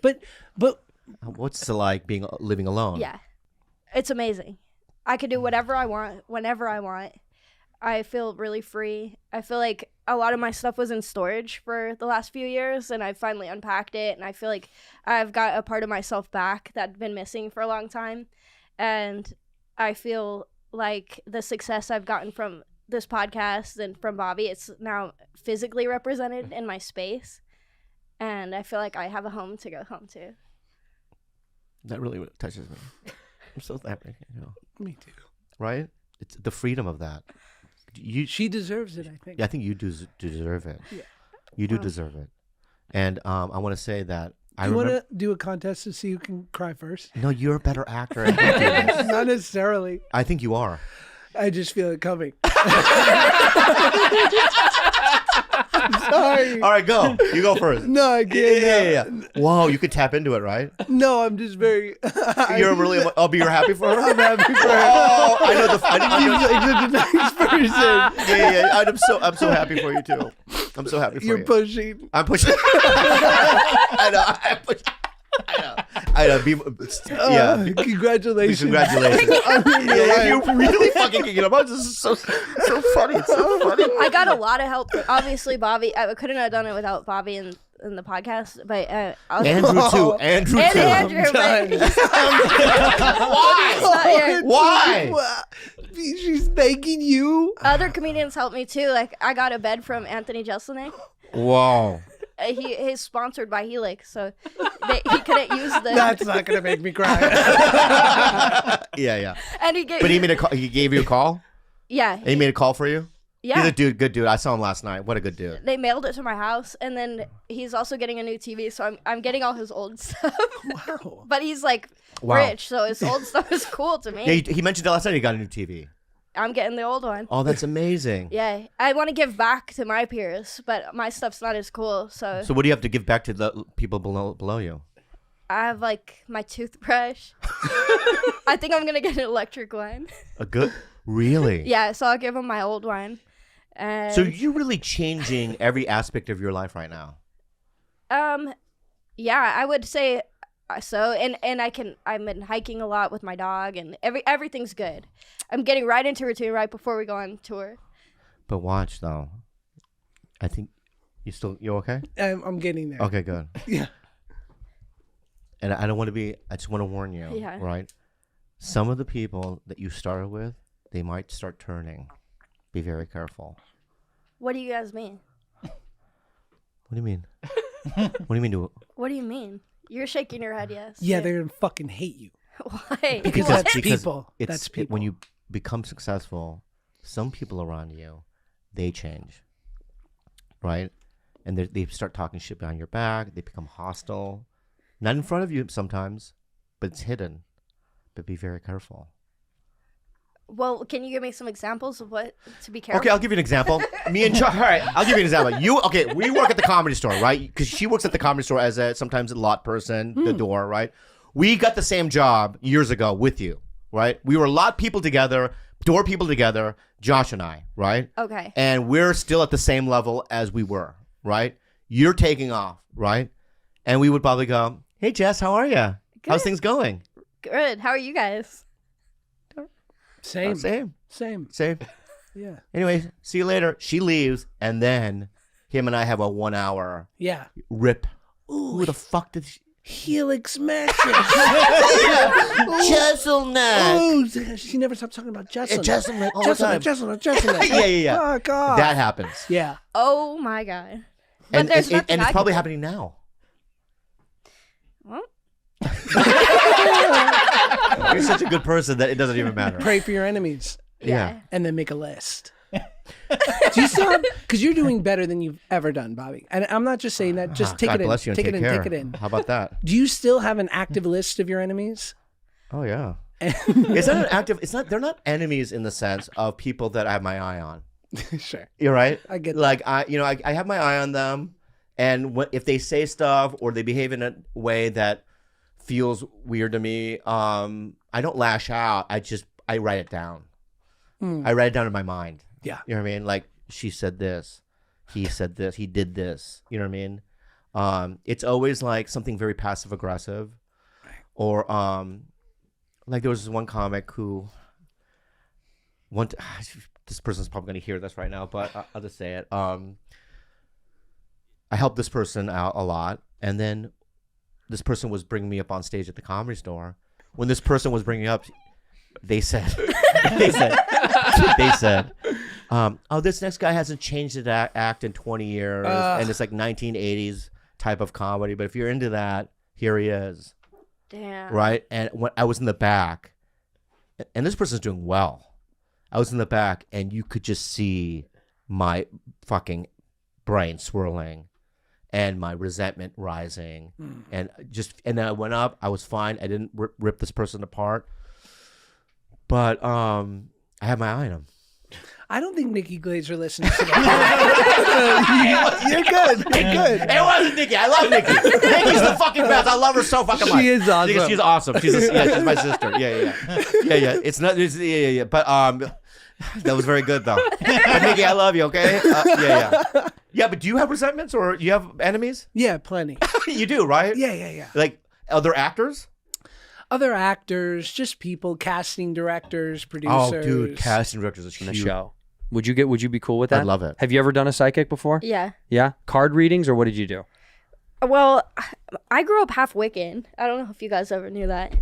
But What's it like living alone? Yeah, it's amazing. I can do whatever I want, whenever I want. I feel really free. I feel like a lot of my stuff was in storage for the last few years, and I finally unpacked it, and I feel like I've got a part of myself back that had been missing for a long time. And I feel like the success I've gotten from this podcast and from Bobby, it's now physically represented in my space, and I feel like I have a home to go home to. That really touches me. I'm so happy. me too. Right? It's the freedom of that. She deserves it, I think. Yeah, I think you do deserve it. Yeah. You do deserve it. And I want to say that Do you want to do a contest to see who can cry first? No, you're a better actor. I think. Not necessarily. I think you are. I just feel it coming. Sorry. All right, go. You go first. No, I can't. Yeah. Whoa, you could tap into it, right? No, I'm just very. You're really. Oh, but you're happy for her. I'm happy for her. Oh, I know the. He's like such a nice person. Yeah. I'm so happy for you too. I'm so happy for you. You're pushing. I'm pushing. I know. I'm pushing. I know. Yeah. Congratulations. Congratulations. Yeah, you're really fucking kicking up. This is so funny. It's so funny. I got a lot of help. Obviously, Bobby. I couldn't have done it without Bobby in the podcast. But Andrew too. Andrew and too. Andrew. Why? Why? She's thanking you. Other comedians helped me too. Like I got a bed from Anthony Jeselnik. Whoa. He's sponsored by Helix, so he couldn't use the. That's not gonna make me cry. Yeah. And But he made a call. He gave you a call. Yeah. And he made a call for you. Yeah. He's a good dude. I saw him last night. What a good dude. They mailed it to my house, and then he's also getting a new TV, so I'm getting all his old stuff. Wow. But he's like rich, so his old stuff is cool to me. Yeah, he mentioned that last night he got a new TV. I'm getting the old one. Oh, that's amazing. Yeah, I want to give back to my peers, but my stuff's not as cool. So what do you have to give back to the people below you? I have like my toothbrush. I think I'm gonna get an electric one. A good, really? Yeah, so I'll give them my old one. And So you're really changing every aspect of your life right now. Yeah, I would say so. And I've been hiking a lot with my dog, and everything's good. I'm getting right into routine right before we go on tour. But watch though. I think you okay? I'm getting there. Okay, good. Yeah. And I don't want to be. I just want to warn you. Yeah. Right. Some of the people that you started with, they might start turning. Be very careful. What do you guys mean? What do you mean? What do you mean? What do you mean? You're shaking your head, yes. Yeah, they're gonna fucking hate you. Why? Because What? that's people. That's people. When you become successful, some people around you, they change, right? And they start talking shit behind your back. They become hostile, not in front of you sometimes, but it's hidden. But be very careful. Well, can you give me some examples of what to be careful? Okay, I'll give you an example. Me and all right, I'll give you an example. We work at the Comedy Store, right? Because she works at the Comedy Store as sometimes a lot person, the door, right? We got the same job years ago with you, right? We were lot people together, door people together, Josh and I, right? Okay. And we're still at the same level as we were, right? You're taking off, right? And we would probably go, "Hey, Jess, how are you? How's things going?" Good. How are you guys? Same. Same. Yeah. Anyway, see you later. She leaves, and then him and I have a 1 hour Yeah. rip. Ooh, Who the fuck did she? Helix mattress. Jesselneck. Oh, she never stopped talking about Jesselneck. Jesselneck all the time. Jesselneck. Yeah. Oh, God. That happens. Yeah. Oh my God. But And, there's and, nothing and it's I probably can do. happening now. Well, You're such a good person that it doesn't even matter. Pray for your enemies Yeah. and then make a list. Do you still have, because you're doing better than you've ever done, Bobby. And I'm not just saying that, just take God it in. bless you and Take take it in, care. take it in. How about that? Do you still have an active list of your enemies? Oh yeah. It's not an active. It's not. They're not enemies in the sense of people that I have my eye on. Sure. You're right. I get that. like I have my eye on them, and if they say stuff or they behave in a way that feels weird to me, I don't lash out. I write it down. I write it down in my mind. Yeah. You know what I mean? Like, she said this, he said this, he did this. You know what I mean? it's always like something very passive aggressive, or like there was this one comic who this person's probably gonna hear this right now, but I'll just say it. I helped this person out a lot, and then this person was bringing me up on stage at the Comedy Store. When this person was bringing up, they said, oh, this next guy hasn't changed his act in 20 years, and it's like 1980s type of comedy. But if you're into that, here he is. Damn. Right? And when I was in the back, and this person's doing well. I was in the back, and you could just see my fucking brain swirling and my resentment rising. And then I went up. I was fine. I didn't rip this person apart. But I had my eye on him. I don't think Nikki Glazer listens to that. You're good. You're good. It wasn't Nikki. I love Nikki. Nikki's the fucking best. I love her so fucking much. She is awesome. She's awesome. She's my sister. Yeah. It's not. Yeah. But that was very good though. But Nikki, I love you. Okay. Yeah. But do you have resentments or you have enemies? Yeah, plenty. You do, right? Yeah. Like other actors? Other actors, just people, casting directors, producers. Oh, dude, casting directors is in the huge. show. Would you be cool with that? I'd love it. Have you ever done a psychic before? Yeah. Yeah? Card readings, or what did you do? Well, I grew up half Wiccan. I don't know if you guys ever knew that.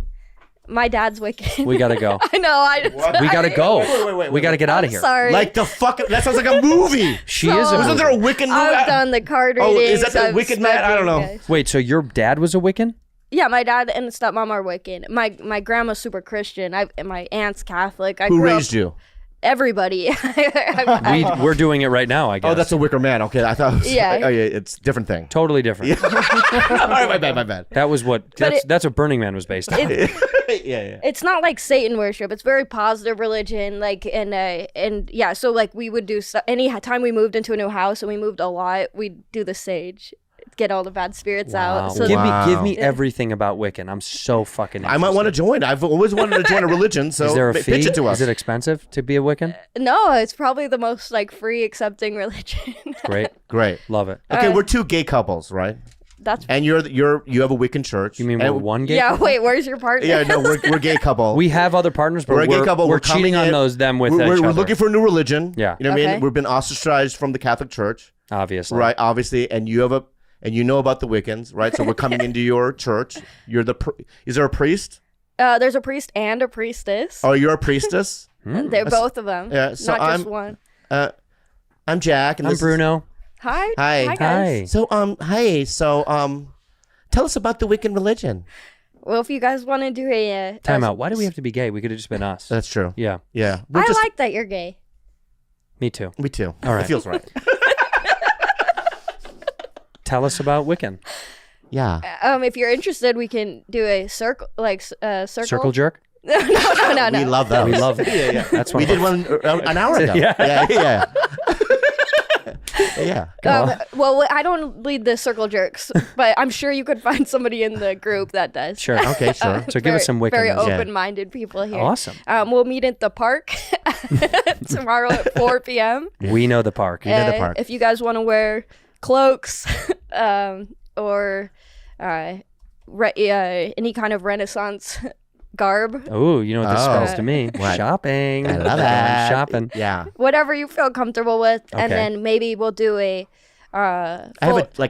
My dad's Wiccan. We gotta go. I know. We gotta go. Wait, we gotta get out of here. Sorry. Like the fuck. That sounds like a movie. She is a Wasn't there a Wiccan movie? I've done the card readings. Oh, is that the I've Wicked Man? I don't know. spoken, guys. Wait, so your dad was a Wiccan? Yeah, my dad and stepmom are Wiccan. My grandma's super Christian. And my aunt's Catholic. Who raised you? Everybody. We're doing it right now, I guess. Oh, that's a Wicker Man. Okay, I thought. It was, Yeah. Oh, yeah. It's a different thing. Totally different. All right, my bad. That was what. That's what Burning Man was based on. Yeah. It's not like Satan worship. It's very positive religion. And yeah. So like we would do any time we moved into a new house, and we moved a lot, we'd do the sage, get all the bad spirits out. So Give me everything about Wiccan. I'm so fucking interested. I might want to join. I've always wanted to join a religion. So is there a fee? pitch it to us. Is it expensive to be a Wiccan? no, it's probably the most like free accepting religion. Great. Love it. Okay, we're two gay couples, right? That's And you have a Wiccan church. You mean and we're one gay? yeah. couple? Wait, where's your partner? Yeah, no, we're gay couple. We have other partners, but We're a gay couple. We're coming cheating on in. them with We're each other. looking for a new religion. Yeah. You know what I Okay. mean? We've been ostracized from the Catholic Church. Obviously. Right, obviously, and you know about the Wiccans, right? So we're coming into your church. You're is there a priest? There's a priest and a priestess. Oh, you're a priestess? They're both of them. Yeah, so not just one. I'm Jack. And I'm this Bruno. Hi. Hi. guys. Hi. So, tell us about the Wiccan religion. Well, if you guys want to do a Time out. Why do we have to be gay? We could have just been us. That's true. Yeah. Yeah. I like that you're gay. Me too. Me too. All right. It feels right. Tell us about Wiccan. Yeah. If you're interested, we can do a circle, Circle jerk? no. We love that. We love it. Yeah. That's We did one an hour ago. Yeah. Yeah. Yeah. Well, I don't lead the circle jerks, but I'm sure you could find somebody in the group that does. Sure. Okay, sure. So give us some Wiccan. Very then. open-minded people here. Awesome. We'll meet at the park tomorrow at 4 p.m. We know the park. know the park. If you guys want to wear cloaks or any kind of Renaissance garb, Oh, you know what this Oh. spells to me? What? Shopping. I love I'm that. shopping. Yeah. whatever you feel comfortable with, and Okay. then maybe we'll do a have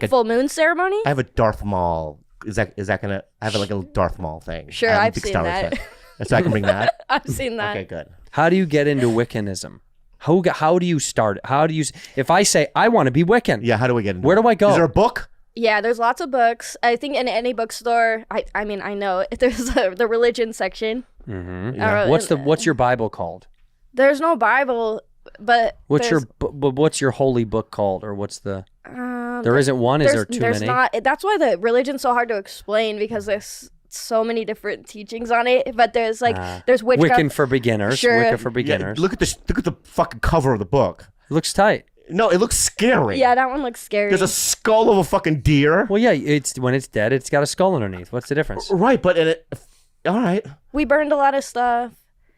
full moon ceremony. I have a Darth Maul. Is that gonna? I have like a Darth Maul thing. Sure, I have a I've big seen Star Wars that. thing. So I can bring that. I've seen that. Okay, good. How do you get into Wiccanism? How do you start? If I say I want to be Wiccan, Yeah. How do we get into where it? do I go? Is there a book? Yeah, there's lots of books. I think in any bookstore, I mean, I know there's the religion section. What's your Bible called? There's no Bible, but What's there's, what's your holy book called, or what's the? um, There isn't one. Is there too there's many? not. That's why the religion's so hard to explain, because there's so many different teachings on it. But there's there's witchcraft. Wiccan for beginners. Sure. Wicca for Yeah, beginners. look at the fucking cover of the book. Looks tight. No, it looks scary. Yeah, that one looks scary. There's a skull of a fucking deer. Well, yeah. It's when it's dead, it's got a skull underneath. What's the difference? Right, but all right. We burned a lot of stuff.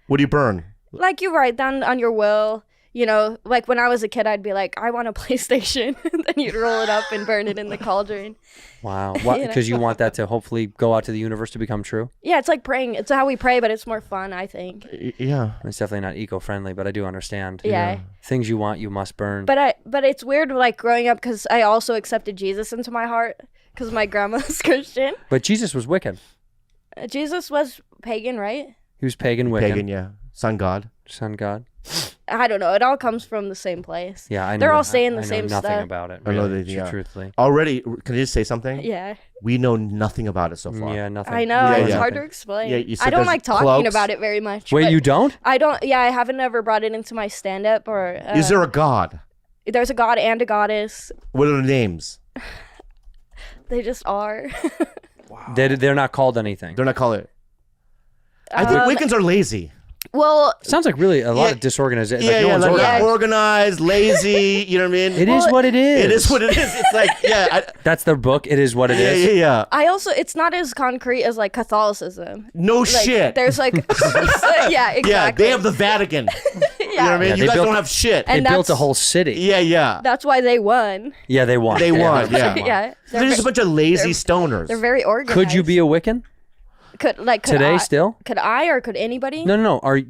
What do you burn? Like you write down on your will, You know, like when I was a kid, I'd be like, I want a PlayStation. Then you'd roll it up and burn it in the cauldron. Wow. You know? Because you want that to hopefully go out to the universe to become true? Yeah, it's like praying. It's how we pray, but it's more fun, I think. Yeah. It's definitely not eco-friendly, but I do understand. Yeah. Things you want, you must burn. But it's weird, like growing up, because I also accepted Jesus into my heart because my grandma's Christian. But Jesus was Wiccan. Jesus was pagan, right? He was pagan, Wiccan. Pagan, yeah. Sun god. Sun God. I don't know. It all comes from the same place. Yeah, I know. They're all saying the I know same nothing stuff. about it. I know Really, they- yeah. truthfully. Already, can I just say something? Yeah, We know nothing about it so far. Yeah, nothing. I know. Yeah, It's yeah. hard to explain. Yeah, you said I don't there's like talking cloaks. about it very much. Wait, but you don't? I don't. Yeah, I haven't ever brought it into my stand-up or. Is there a god? There's a god and a goddess. What are the names? They just are. They're not called anything. They're not called it. I think Wiccans are lazy. Well, Sounds like really a lot Yeah. of disorganization. Yeah, Like no yeah, one's like organized. not organized, lazy. You know what I mean? It is what it is. It is what it is. It's like, yeah, That's the book. It is what it yeah, is. yeah, yeah. I also it's not as concrete as like Catholicism. No Like, shit. There's like yeah, exactly. Yeah, they have the Vatican. You know what I mean? Yeah, You they guys built- don't have shit. They And built a that's- whole city. Yeah, yeah. That's why they won. Yeah, they won. They won, yeah. Yeah, They're just a bunch of lazy stoners. they're very organized. Could you be a Wiccan could today I, still? Could I or could anybody? No. Are you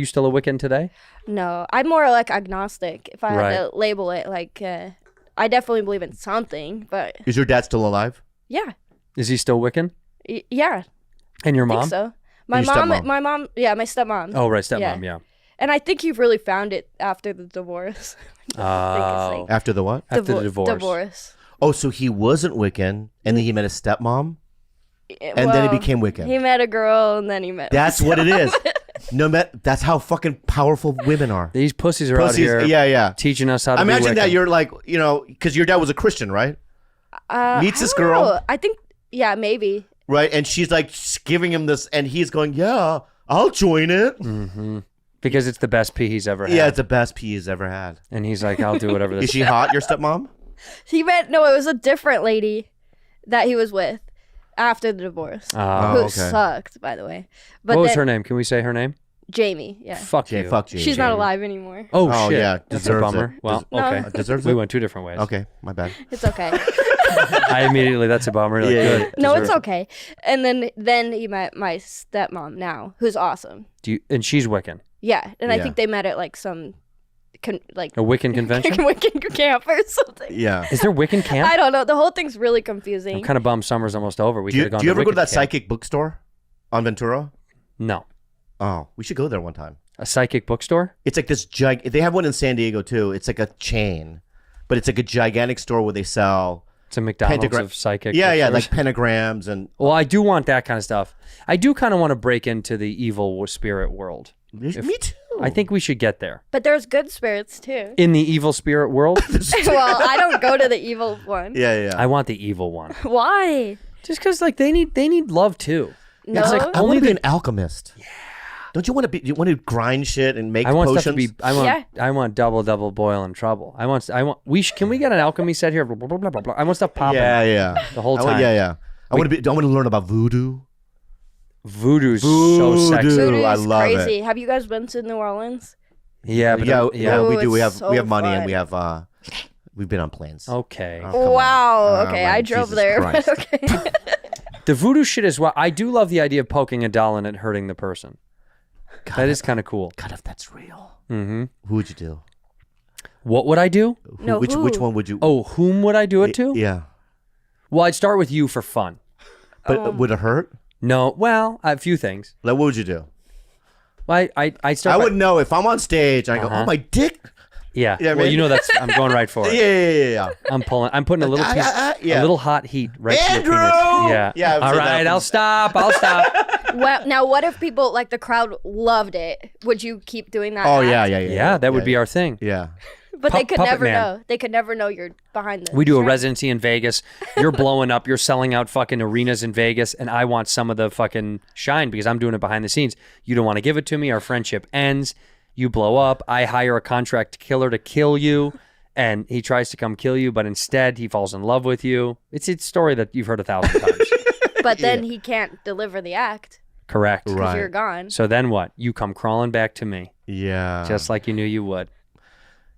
still a Wiccan today? No, I'm more like agnostic. If I Right. had to label it, like I definitely believe in something, but Is your dad still alive? yeah, Is he still Wiccan? Yeah, And your I think mom? so. My Your stepmom? mom, yeah, my stepmom. Oh, right, stepmom. Yeah. And I think you've really found it after the divorce. Oh, After the what? after the divorce. Divorce. Oh, so he wasn't Wiccan, and then he met a stepmom, and then he became Wiccan. He met a girl, and then he met. That's what it is. That's how fucking powerful women are. These pussies are out Pussies, here yeah. teaching us how to Imagine be that Wiccan. you're like, because your dad was a Christian, right? Meets I this don't girl. know. I think, yeah, maybe. Right, and she's like giving him this, and he's going, "Yeah, I'll join it." Because it's the best pee he's ever had. Yeah, it's the best pee he's ever had. And he's like, I'll do whatever this Is she hot, your stepmom? He met it was a different lady that he was with after the divorce, Oh, who okay. sucked, by the way. But what was then- her name? Can we say her name? Jamie. Yeah, Fuck you. Fuck you. she's not alive anymore. Oh, Oh, shit. yeah, That's deserves a bummer. it. Well, No. okay. Deserves We it? went two different ways. Okay, my bad. It's okay. I immediately, that's a bummer. Like, Yeah, good. yeah. No, Deserves it's it. okay. And then he met my stepmom now, who's awesome. And she's Wiccan. Yeah, and I Yeah. think they met at like some, like A Wiccan convention? Wiccan camp or something. Yeah. Is there Wiccan camp? I don't know. The whole thing's really confusing. I'm kind of bummed summer's almost over. We Do could you, have gone do you ever go to Wiccan that camp. psychic bookstore on Ventura? No. Oh, we should go there one time. A psychic bookstore? It's like this they have one in San Diego too. It's like a chain, but it's like a gigantic store where they sell. It's a McDonald's Pentagram- of psychic Yeah, bookstores. like pentagrams and. Well, I do want that kind of stuff. I do kind of want to break into the evil spirit world. Me too. I think we should get there. But there's good spirits too. In the evil spirit world, Well, I don't go to the evil one. Yeah. I want the evil one. Why? Just because, like, they need love too. No. It's like I Only want to be the- an alchemist. Yeah. Don't you want to be? You want to grind shit and make I want potions? stuff to be. I want double boil and trouble. Can we get an alchemy set here? Blah, blah, blah, blah, blah. I want stuff popping. Yeah. The whole I want- time. yeah. I want to learn about voodoo. Voodoo's so Voodoo. sexy. Voodoo's I love it. crazy. Have you guys been to New Orleans? Yeah, but Yeah, Ooh, we do. We it's have so money and fun. we have we've been on planes. Okay. Oh, come on. Wow. Okay, man, I drove Jesus there. Christ. But okay. The voodoo shit is what I do love the idea of poking a doll and it hurting the person. That is kind of cool. God, if that's real, Mm-hmm. who would you do? What would I do? No, which who? one would you? Oh, whom would I do it to? Yeah, Well, I'd start with you for fun. but would it hurt? No, well, a few things. Like, what would you do? Well, I start. I by- would know if I'm on stage. I go, Uh-huh. oh my dick. Yeah. Yeah, I well, mean- you know I'm going right for it. Yeah. I'm putting a little Yeah. a little hot heat right to Andrew! your penis. Yeah. Yeah, I've All said right, that. I'll stop. Well, now what if people like the crowd loved it? Would you keep doing that? Oh act? yeah. Yeah, that would be our thing. Yeah. But they could Puppet never Man. know. They could never know you're behind the. We do a curtain. residency in Vegas. You're blowing up. You're selling out fucking arenas in Vegas, and I want some of the fucking shine because I'm doing it behind the scenes. You don't want to give it to me. Our friendship ends. You blow up. I hire a contract killer to kill you, and he tries to come kill you, but instead he falls in love with you. It's a story that you've heard 1,000 times. But then he can't deliver the act Correct. because Right. you're gone. So then what? You come crawling back to me. Yeah. Just like you knew you would.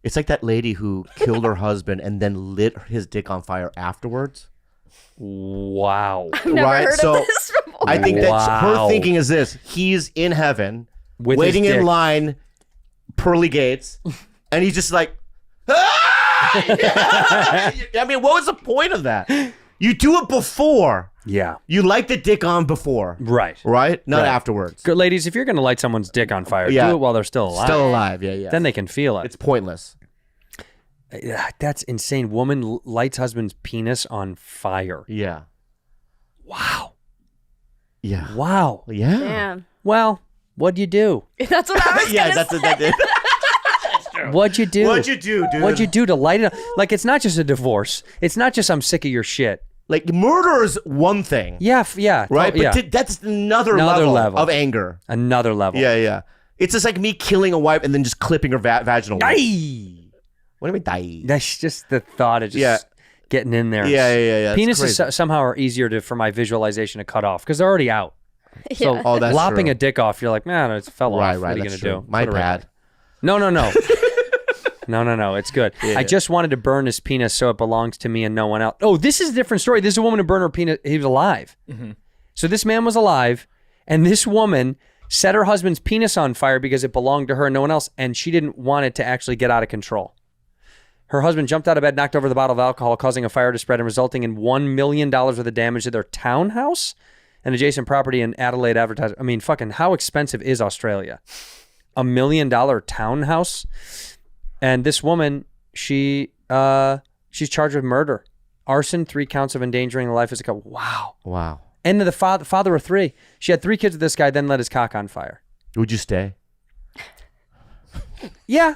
It's like that lady who killed her husband and then lit his dick on fire afterwards. Wow. I've never Right, heard so- of this before. I think that her Wow. thinking is this: he's in heaven, With waiting his in dick. line, pearly gates, and he's just like, "Ah!" Yeah. I mean, what was the point of that? You do it before. Yeah. You light the dick on before, Right. right? Not Right. afterwards. Good ladies, if you're going to light someone's dick on fire, Yeah. do it while they're still alive. Still alive, yeah. Then they can feel it. It's pointless. That's insane. Woman lights husband's penis on fire. Yeah. Wow. Yeah. Wow. Yeah. Damn. Well, what'd you do? That's what I was Yeah, gonna that's say. what that is. What'd you do? What'd you do, dude? What'd you do to light it up? Like, it's not just a divorce. It's not just I'm sick of your shit. Like, murder is one thing, Yeah, yeah. right? Yeah. But that's another Another level level. of anger. Another level. Yeah, yeah. It's just like me killing a wife and then just clipping her vaginal. Aye. What do you mean, die? That's just the thought of just Yeah. getting in there. Yeah. It's Penises crazy. somehow are easier for my visualization to cut off because they're already out. So Yeah. Oh, that's lopping true. a dick off, you're like, man, it fell off. Right, What are you that's gonna true. do? My Put it right bad. back. No. No. It's good. I just wanted to burn his penis so it belongs to me and no one else. Oh, this is a different story. This is a woman who burned her penis. He was alive. So this man was alive, and this woman set her husband's penis on fire because it belonged to her and no one else, and she didn't want it to actually get out of control. Her husband jumped out of bed, knocked over the bottle of alcohol, causing a fire to spread and resulting in $1 million worth of damage to their townhouse and adjacent property in Adelaide advertising. I mean, fucking, how expensive is Australia? $1 million townhouse? And this woman, she's charged with murder, arson, 3 counts of endangering the life of a couple. Wow. Wow. And the father of 3. She had 3 kids with this guy, then lit his cock on fire. Would you stay? Yeah.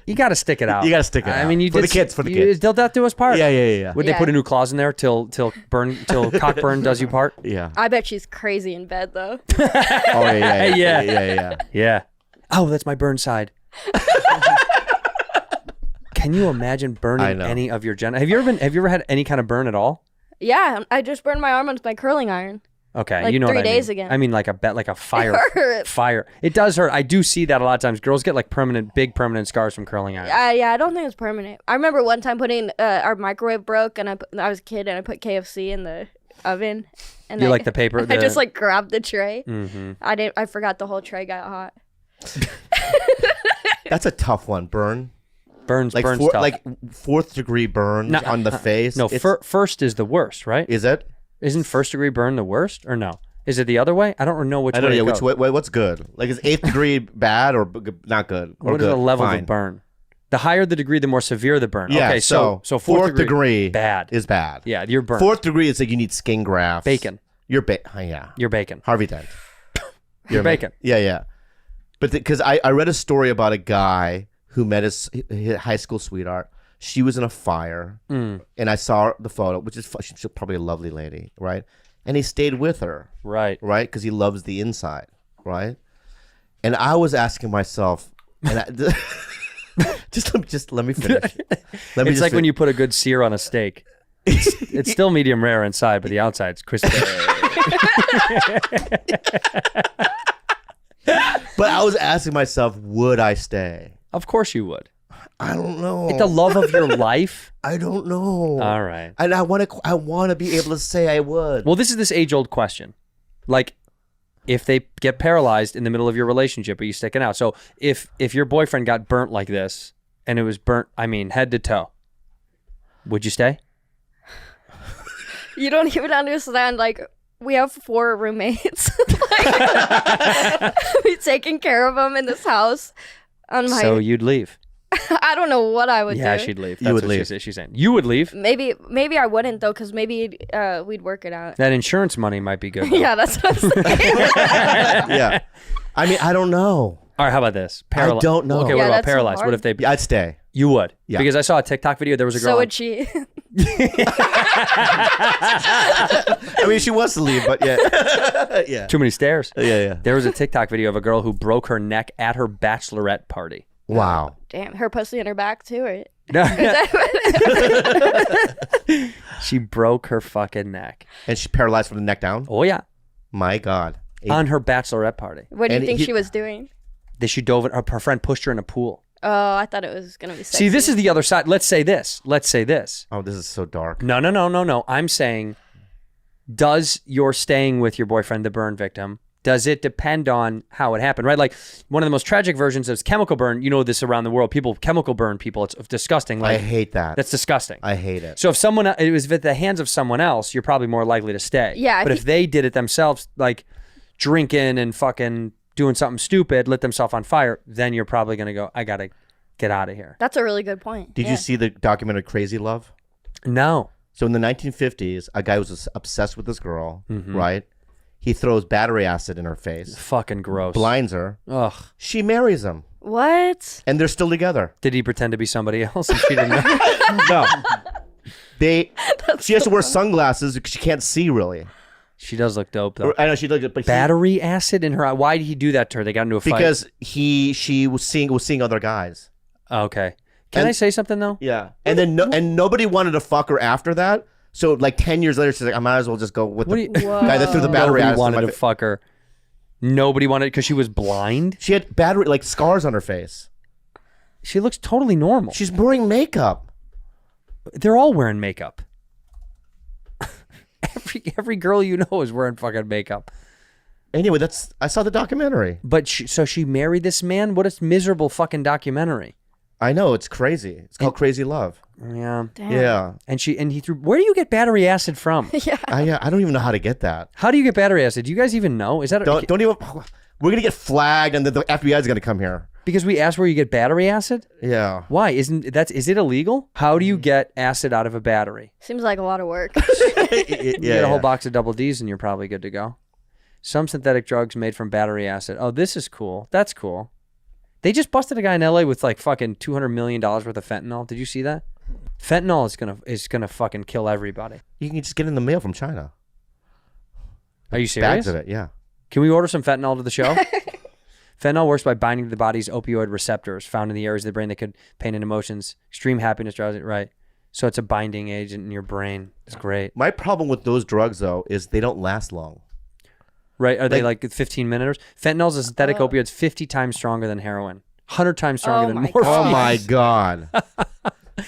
You got to stick it out. You gotta stick it I out. mean, you For did the kids, for the kids. Till death do us part. Yeah. Would they Yeah. put a new clause in there till cockburn does you part? Yeah. I bet she's crazy in bed though. Oh, yeah. Yeah. Yeah. Oh, that's my burn side. Can you imagine I burning know. any of your Have you ever had any kind of burn at all? Yeah, I just burned my arm with my curling iron. Okay, Like you know 3 what I days mean. ago. I mean, like a fire. hurt. Fire. It does hurt. I do see that a lot of times. Girls get like big permanent scars from curling iron. Yeah, I don't think it's permanent. I remember one time putting our microwave broke, and I was a kid, and I put KFC in the oven. And You like the paper? I just like grabbed the tray. Mm-hmm. I forgot the whole tray got hot. That's a tough one. Burn. Burns Like, tough. like 4th degree burn No, on the face. No, It's- first is the worst, right? Is it? Isn't first degree burn the worst, or no? Is it the other way? I don't know which I don't way know. it Which goes. way, what's good? Like, is 8th degree bad or not good? Or What are good? the levels Fine. of burn? The higher the degree, the more severe the burn. Yeah, okay, so fourth degree bad. is bad. Yeah, you're burned. 4th degree is like you need skin grafts. Bacon. You're yeah. You're bacon. Harvey Dent. You're bacon. Yeah. But because I read a story about a guy who met his high school sweetheart. She was in a fire, and I saw the photo, which is she's probably a lovely lady, right? And he stayed with her, Right. right? Because he loves the inside, right? And I was asking myself, and just let me finish. It's like when you put a good sear on a steak. It's still medium rare inside, but the outside's crispy. But I was asking myself, would I stay? Of course you would. I don't know. The love of your life. I don't know. All right. And I want to be able to say I would. Well, this is this age-old question. Like, if they get paralyzed in the middle of your relationship, are you sticking out? So if your boyfriend got burnt like this, and it was burnt, I mean, head to toe, would you stay? You don't even understand. Like, we have 4 roommates. Like, we taking care of them in this house. So you'd leave. I don't know what I would do. Yeah, she'd leave. You That's would what leave. she's saying. You would leave. Maybe I wouldn't though, because maybe we'd work it out. That insurance money might be good. though. Yeah, that's what I'm saying. Yeah. I mean, I don't know. All right, how about this? I don't know. Okay, Yeah, what about that's so paralyzed? What hard. if they... I'd stay. You would? Yeah. Because I saw a TikTok video. There was a girl... So on- would she. I mean, she wants to leave, but yeah. Yeah. Too many stairs. Yeah. There was a TikTok video of a girl who broke her neck at her bachelorette party. Wow. Damn, her pussy in her back too, right? She broke her fucking neck. And she's paralyzed from the neck down? Oh, yeah. My God. on her bachelorette party. What do you And think he- she was doing? She dove in, her friend pushed her in a pool. Oh, I thought it was gonna be sexy. See, this is the other side. Let's say this. Oh, this is so dark. No. I'm saying, does your staying with your boyfriend, the burn victim, does it depend on how it happened, right? Like one of the most tragic versions is chemical burn. You know this around the world. People chemical burn people. It's disgusting. I Like hate that. that's disgusting. I hate it. So if it was at the hands of someone else, you're probably more likely to stay. Yeah, But if if they did it themselves, like drinking and fucking doing something stupid, lit themselves on fire, then you're probably gonna go, I gotta get out of here. That's a really good point. Did you see the documentary Crazy Love? No. So in the 1950s, a guy was obsessed with this girl, Mm-hmm. right? He throws battery acid in her face, Fucking gross. blinds her. Ugh. She marries him, What? and they're still together. Did he pretend to be somebody else and she didn't know? No, she has to wear sunglasses because she can't see really. She does look dope though. I know she looked, but Battery acid in her eye. Why did he do that to her? They got into a fight. because she was seeing other guys. Okay. Can And- I say something though? Yeah, and then and nobody wanted to fuck her after that. So like 10 years later, she's like, I might as well just go with What the do you- guy that threw the battery Nobody acid. in wanted my to fa- fuck her. Nobody wanted because she was blind. She had battery like scars on her face. She looks totally normal. She's wearing makeup. They're all wearing makeup. every girl you know is wearing fucking makeup. Anyway, I saw the documentary. But so she married this man. What a miserable fucking documentary. I know, it's crazy. It's called Crazy Love. Yeah. Damn. Yeah. And he threw. Where do you get battery acid from? I don't even know how to get that. How do you get battery acid? Do you guys even know? Is that Don't even. We're gonna get flagged, and the FBI is gonna come here. because we asked where you get battery acid? Yeah. Why is it illegal? How do you get acid out of a battery? Seems like a lot of work. You get a whole box of double D's and you're probably good to go. Some synthetic drugs made from battery acid. Oh, this is cool. That's cool. They just busted a guy in LA with like fucking $200 million worth of fentanyl. Did you see that? Fentanyl is gonna fucking kill everybody. You can just get it in the mail from China. Are you serious? Bags of it. Yeah. Can we order some fentanyl to the show? Fentanyl works by binding to the body's opioid receptors found in the areas of the brain that could pain and emotions, extreme happiness, drowsy. Right. So it's a binding agent in your brain. It's great. My problem with those drugs though is they don't last long. Right? Are they like 15 minutes? Fentanyl is a synthetic opioid. It's 50 times stronger than heroin. 100 times stronger than my morphine. Oh my god.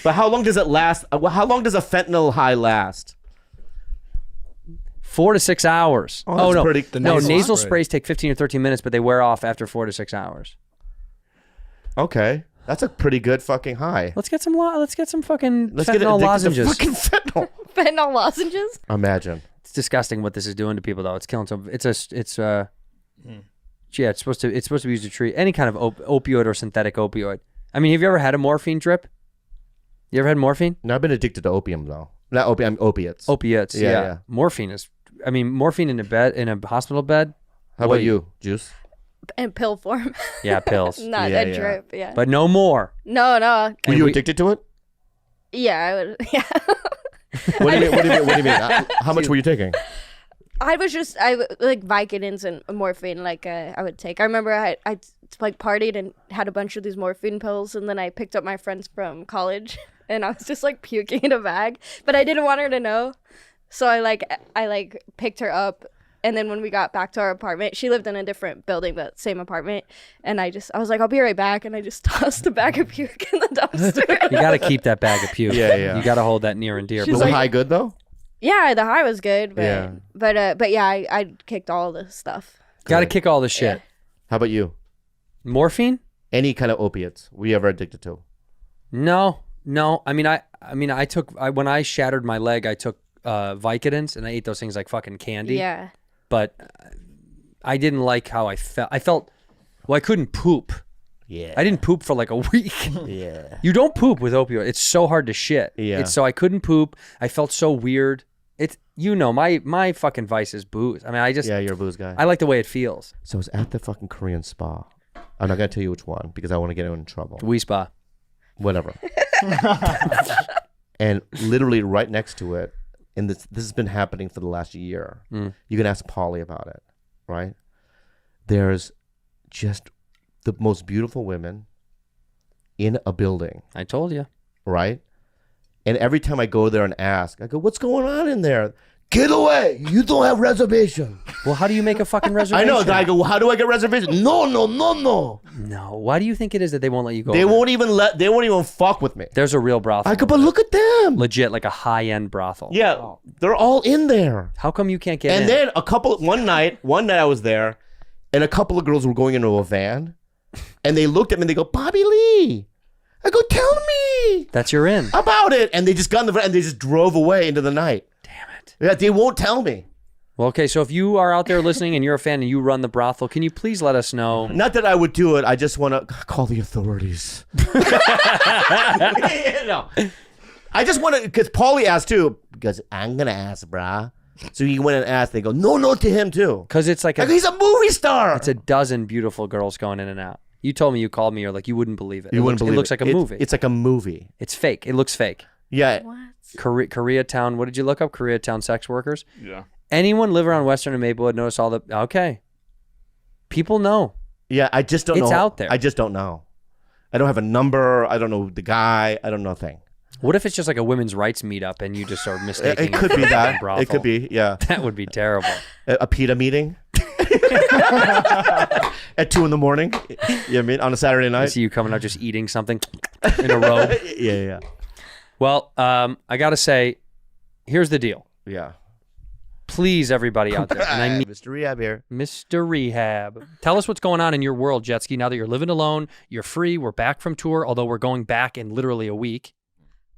But how long does it last? How long does a fentanyl high last? 4 to 6 hours. Oh, that's no. pretty- The No, nasal nasal spray. sprays take 15 or 13 minutes, but they wear off after 4 to 6 hours. Okay. That's a pretty good fucking high. Let's get some fucking Let's get fentanyl addicted lozenges. to fucking fentanyl. Fentanyl lozenges? Imagine. It's disgusting what this is doing to people though. It's killing some yeah, it's supposed to be used to treat any kind of opioid or synthetic opioid. I mean, have you ever had a morphine drip? You ever had morphine? No, I've been addicted to opium though. Not opium, opiates. Opiates. Yeah, Yeah, yeah. Morphine is. I mean, morphine in a hospital bed. How about you, Juice? In pill form. Yeah, pills. Not Yeah, a yeah. drip, yeah. But no more. No. Were And you we- addicted to it? Yeah, I would. Yeah. What do you mean? How much were you taking? I like Vicodins and morphine. Like I would take. I remember I like partied and had a bunch of these morphine pills, and then I picked up my friends from college, and I was just like puking in a bag, but I didn't want her to know, so I picked her up, and then when we got back to our apartment, she lived in a different building but same apartment, and I was like, I'll be right back, and I just tossed the bag of puke in the dumpster. You got to keep that bag of puke. Yeah. You got to hold that near and dear. She's Was But the like- high good though? Yeah, the high was good, but Yeah. but yeah, I kicked all the stuff. got to kick all the shit. How about you? Morphine? Any kind of opiates? Were you ever addicted to? No. I mean, when I shattered my leg, I took Vicodins and I ate those things like fucking candy. Yeah. But I didn't like how I felt. Well, I couldn't poop. Yeah. I didn't poop for like a week. Yeah. You don't poop with opioid. It's so hard to shit. Yeah. So I couldn't poop. I felt so weird. My fucking vice is booze. I mean, Yeah, you're a booze guy. I like the way it feels. So I was at the fucking Korean spa. I'm not gonna tell you which one because I want to get in trouble. Wee spa. Whatever. And literally right next to it, and this has been happening for the last year. You can ask Polly about it, right? There's just the most beautiful women in a building, I told you. right? And every time I go there and ask, I go, "What's going on in there?" "Get away! You don't have reservation." Well, how do you make a fucking I reservation? know. Then I go, well, how do I get reservation? No. No. Why do you think it is that they won't let you go? They won't even fuck with me. There's a real brothel. I go, but look at them. Legit, like a high-end brothel. Yeah, they're all in there. How come you can't get in? And then one night I was there, and a couple of girls were going into a van, and they looked at me and they go, Bobby Lee. I go, tell me That's your in. about it. And they just got in the van and they just drove away into the night. Damn it. Yeah, they won't tell me. Well, okay, so if you are out there listening and you're a fan and you run the brothel, can you please let us know? Not that I would do it. I just want to call the authorities. No. I just want to, because Paulie asked too, because I'm going to ask, brah. So he went and asked. They go, no to him too. Because it's like He's a movie star. it's a dozen beautiful girls going in and out. You told me, you called me, you're like, you wouldn't believe it. You wouldn't believe it. Looks like a movie. It's like a movie. It's fake. It looks fake. Yeah. What? Koreatown, what did you look up? Koreatown sex workers? Yeah. Anyone live around Western and Maplewood notice all the, okay. People know. Yeah, I just don't know. It's out there. I just don't know. I don't have a number. I don't know the guy. I don't know a thing. What if it's just like a women's rights meetup and you just are mistaking It could be for a that. brothel? It could be, yeah. That would be terrible. A PETA meeting at 2 a.m. You know what I mean? On a Saturday I night. see you coming out just eating something in a robe. Yeah. Well, I got to say, here's the deal. Yeah. Please, everybody out there, and I mean Mr. Rehab here. Mr. Rehab, tell us what's going on in your world, Jetski, now that you're living alone, you're free, we're back from tour, although we're going back in literally a week.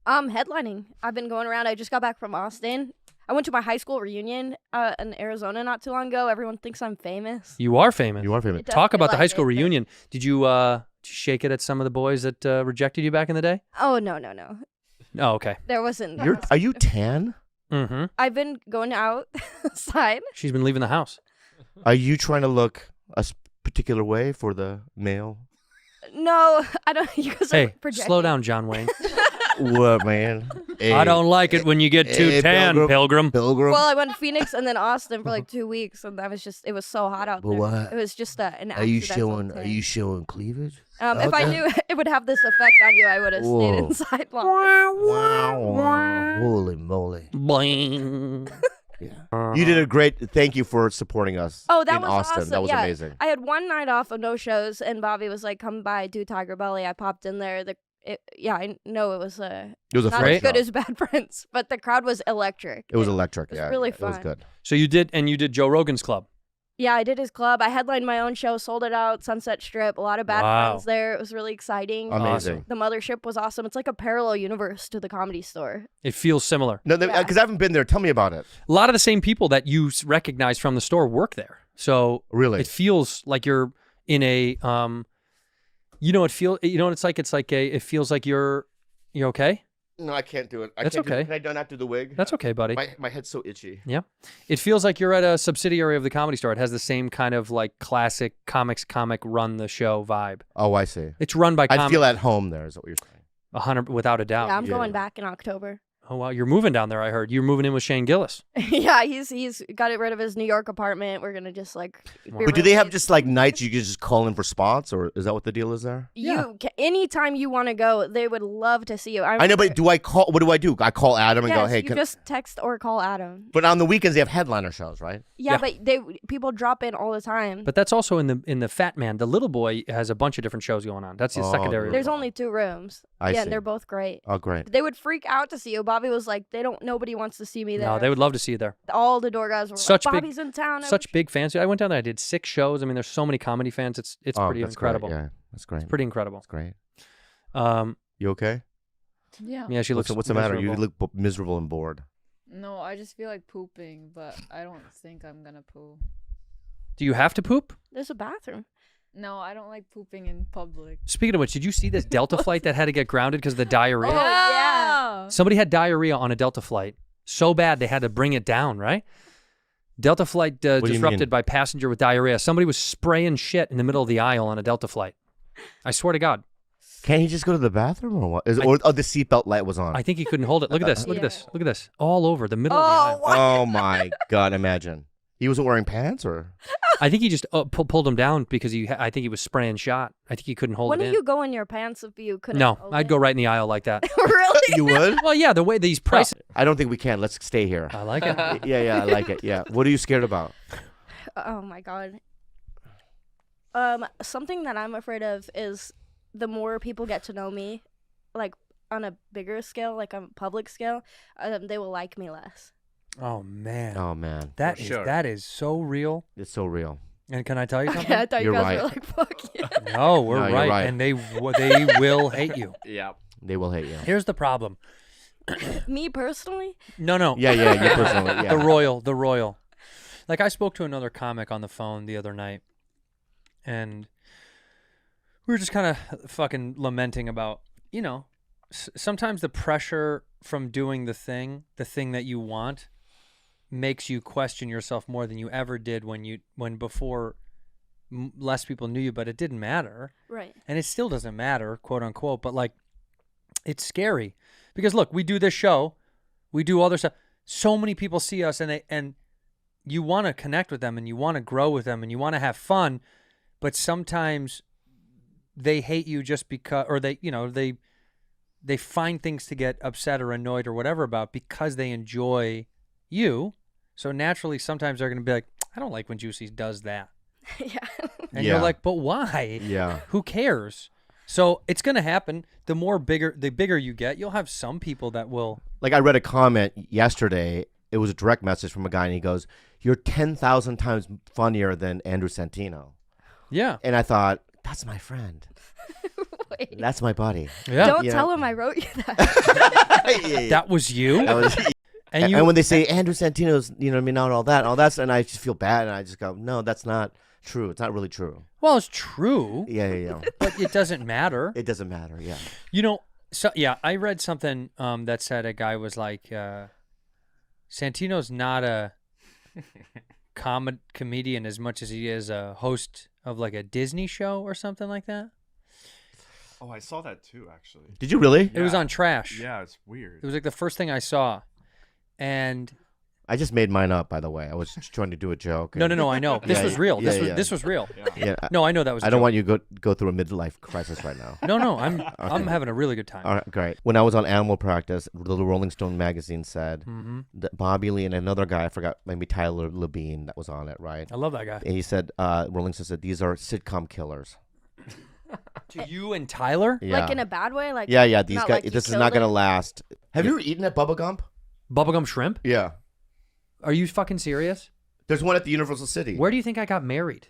Headlining. I've been going around. I just got back from Austin. I went to my high school reunion in Arizona not too long ago. Everyone thinks I'm famous. You are famous. You are famous. It does Talk feel about the like high school it. reunion. Did you shake it at some of the boys that rejected you back in the day? Oh, no. Oh, okay. There wasn't. Are you tan? Mm-hmm. I've been going outside. She's been leaving the house. Are you trying to look a particular way for the male? No, I don't. You guys Hey, are projecting. slow down, John Wayne. What, man? Hey, I don't like it when you get too Hey, tan, Pilgrim. Pilgrim. Well, I went to Phoenix and then Austin for like 2 weeks, and that was just. It was so hot out But there. what? It was just an. Are you accidental showing? Are thing. you showing cleavage? If I knew it would have this effect on you, I would have stayed Whoa. inside longer. Wow! Holy moly! Boing. Yeah. You did a great. Thank you for supporting us. Oh, that in was Austin. awesome. That was Yeah. amazing. I had one night off of no shows, and Bobby was like, "Come by, do Tiger Belly." I popped in there. I know it was It was a not fun as good show. as Bad Friends, but the crowd was electric. It was electric. was Yeah, really It was fun. good. So you did Joe Rogan's club. Yeah, I did his club. I headlined my own show, sold it out, Sunset Strip. A lot of Bad Wow. Friends there. It was really exciting. Amazing. The Mothership was awesome. It's like a parallel universe to the Comedy Store. It feels similar. No, Yeah. because I haven't been there. Tell me about it. A lot of the same people that you recognize from the store work there. So Really? it feels like you're in a it feels like you're okay. No, I can't do it. That's can't do- okay. Can I not do the wig? That's okay, buddy. My head's so itchy. Yeah. It feels like you're at a subsidiary of the Comedy Store. It has the same kind of like classic comic run the show vibe. Oh, I see. It's run by I feel at home there. Is what you're saying. 100 without a doubt. Yeah, I'm yeah. going back in October. Oh wow, you're moving down there. I heard you're moving in with Shane Gillis. Yeah, he's got rid of his New York apartment. We're gonna just like. be But do they have roommates. just like nights you can just call in for spots, or is that what the deal is there? Anytime you want to go, they would love to see you. I know, but do I call? What do I do? I call Adam and yes, go, hey, you just text or call Adam. But on the weekends they have headliner shows, right? Yeah, Yeah. but people drop in all the time. But that's also in the Fat Man. The Little Boy has a bunch of different shows going on. That's his Oh, secondary. There's only 2 rooms. I yeah, see. and they're both great. Oh, great. They would freak out to see you. Bobby was like, nobody wants to see me there. No, they would love to see you there. All the door guys were Such like, big- Bobby's in town. Such big fans. I went down there. I did 6 shows. I mean, there's so many comedy fans. It's Oh, pretty that's incredible. Great. Yeah, that's great. Pretty incredible. That's great. Um, You okay? Yeah. yeah, she looks. What's the matter? You miserable. look miserable and bored. No, I just feel like pooping, but I don't think I'm gonna poo. Do you have to poop? There's a bathroom. No, I don't like pooping in public. Speaking of which, did you see this Delta flight that had to get grounded because of the diarrhea? Oh, yeah. Somebody had diarrhea on a Delta flight so bad they had to bring it down, right? Delta flight do you mean? disrupted by passenger with diarrhea. Somebody was spraying shit in the middle of the aisle on a Delta flight. I swear to God. Can't he just go to the bathroom or what? Or the seatbelt light was on? I think he couldn't hold it. Look at this. Look at Yeah. this. Look at this. All over the middle of the aisle. what? Oh my God! Imagine he wasn't wearing pants, or I think he just pulled him down because I think he was spraying shot. I think he couldn't hold When it do in. you go in your pants if you couldn't? No, hold I'd it? go right in the aisle like that. Really? you would? Well, yeah, the way these prices. I don't think we can. Let's stay here. I like it. Yeah, I like it. Yeah. What are you scared about? Oh my god. Something that I'm afraid of is the more people get to know me, like on a bigger scale, like on a public scale, they will like me less. Oh man. Oh man, That sure. that is so real. it's so real. And can I tell you something? Yeah, I thought You're you guys right. were like, fuck yeah. No, we're No, you're right. right. And they will hate you. Yeah. They will hate you. Here's the problem. Me personally? No. Yeah, you personally. Yeah. The royal. Like I spoke to another comic on the phone the other night, and we were just kind of fucking lamenting about, sometimes the pressure from doing the thing that you want, makes you question yourself more than you ever did when before less people knew you, but it didn't matter. Right. And it still doesn't matter, quote unquote, but like it's scary because look, we do this show, we do other stuff. So many people see us and you want to connect with them and you want to grow with them and you want to have fun, but sometimes they hate you just because, or they find things to get upset or annoyed or whatever about because they enjoy you. So naturally, sometimes they're going to be like, I don't like when Juicy does that. Yeah. And Yeah. you're like, but why? Yeah. Who cares? So it's going to happen. The bigger you get, you'll have some people that will. Like I read a comment yesterday. It was a direct message from a guy, and he goes, "You're 10,000 times funnier than Andrew Santino." Yeah. And I thought, that's my friend. Wait. That's my buddy. Yeah. Don't Yeah. tell him I wrote you that. That was you? That was- and you and when they say Andrew Santino's, not all that, and I just feel bad, and I just go, no, that's not true. It's not really true. well, it's true, Yeah. but it doesn't matter. It doesn't matter. Yeah. So yeah, I read something that said a guy was like, Santino's not a comedian as much as he is a host of like a Disney show or something like that. Oh, I saw that too, actually. Did you really? It was Yeah. on Trash. Yeah, it's weird. It was like the first thing I saw. And I just made mine up, by the way. I was just trying to do a joke. no, I know. This Yeah, was yeah, real. yeah, This yeah. was real. Yeah, No, I know that was. I don't want you to go through a midlife crisis right now. No, I'm having a really good time. All right, great. When I was on Animal Practice, the Rolling Stone magazine said Mm-hmm. that Bobby Lee and another guy, I forgot, maybe Tyler Labine, that was on it, right? I love that guy. And he said, Rolling Stone said, these are sitcom killers. To you and Tyler, Yeah. Like in a bad way? Like yeah. These not guys. like you This is killed not gonna it? last. Have you ever eaten at Bubba Gump? bubblegum shrimp. Yeah. Are you fucking serious? There's one at the Universal City. Where do you think I got married?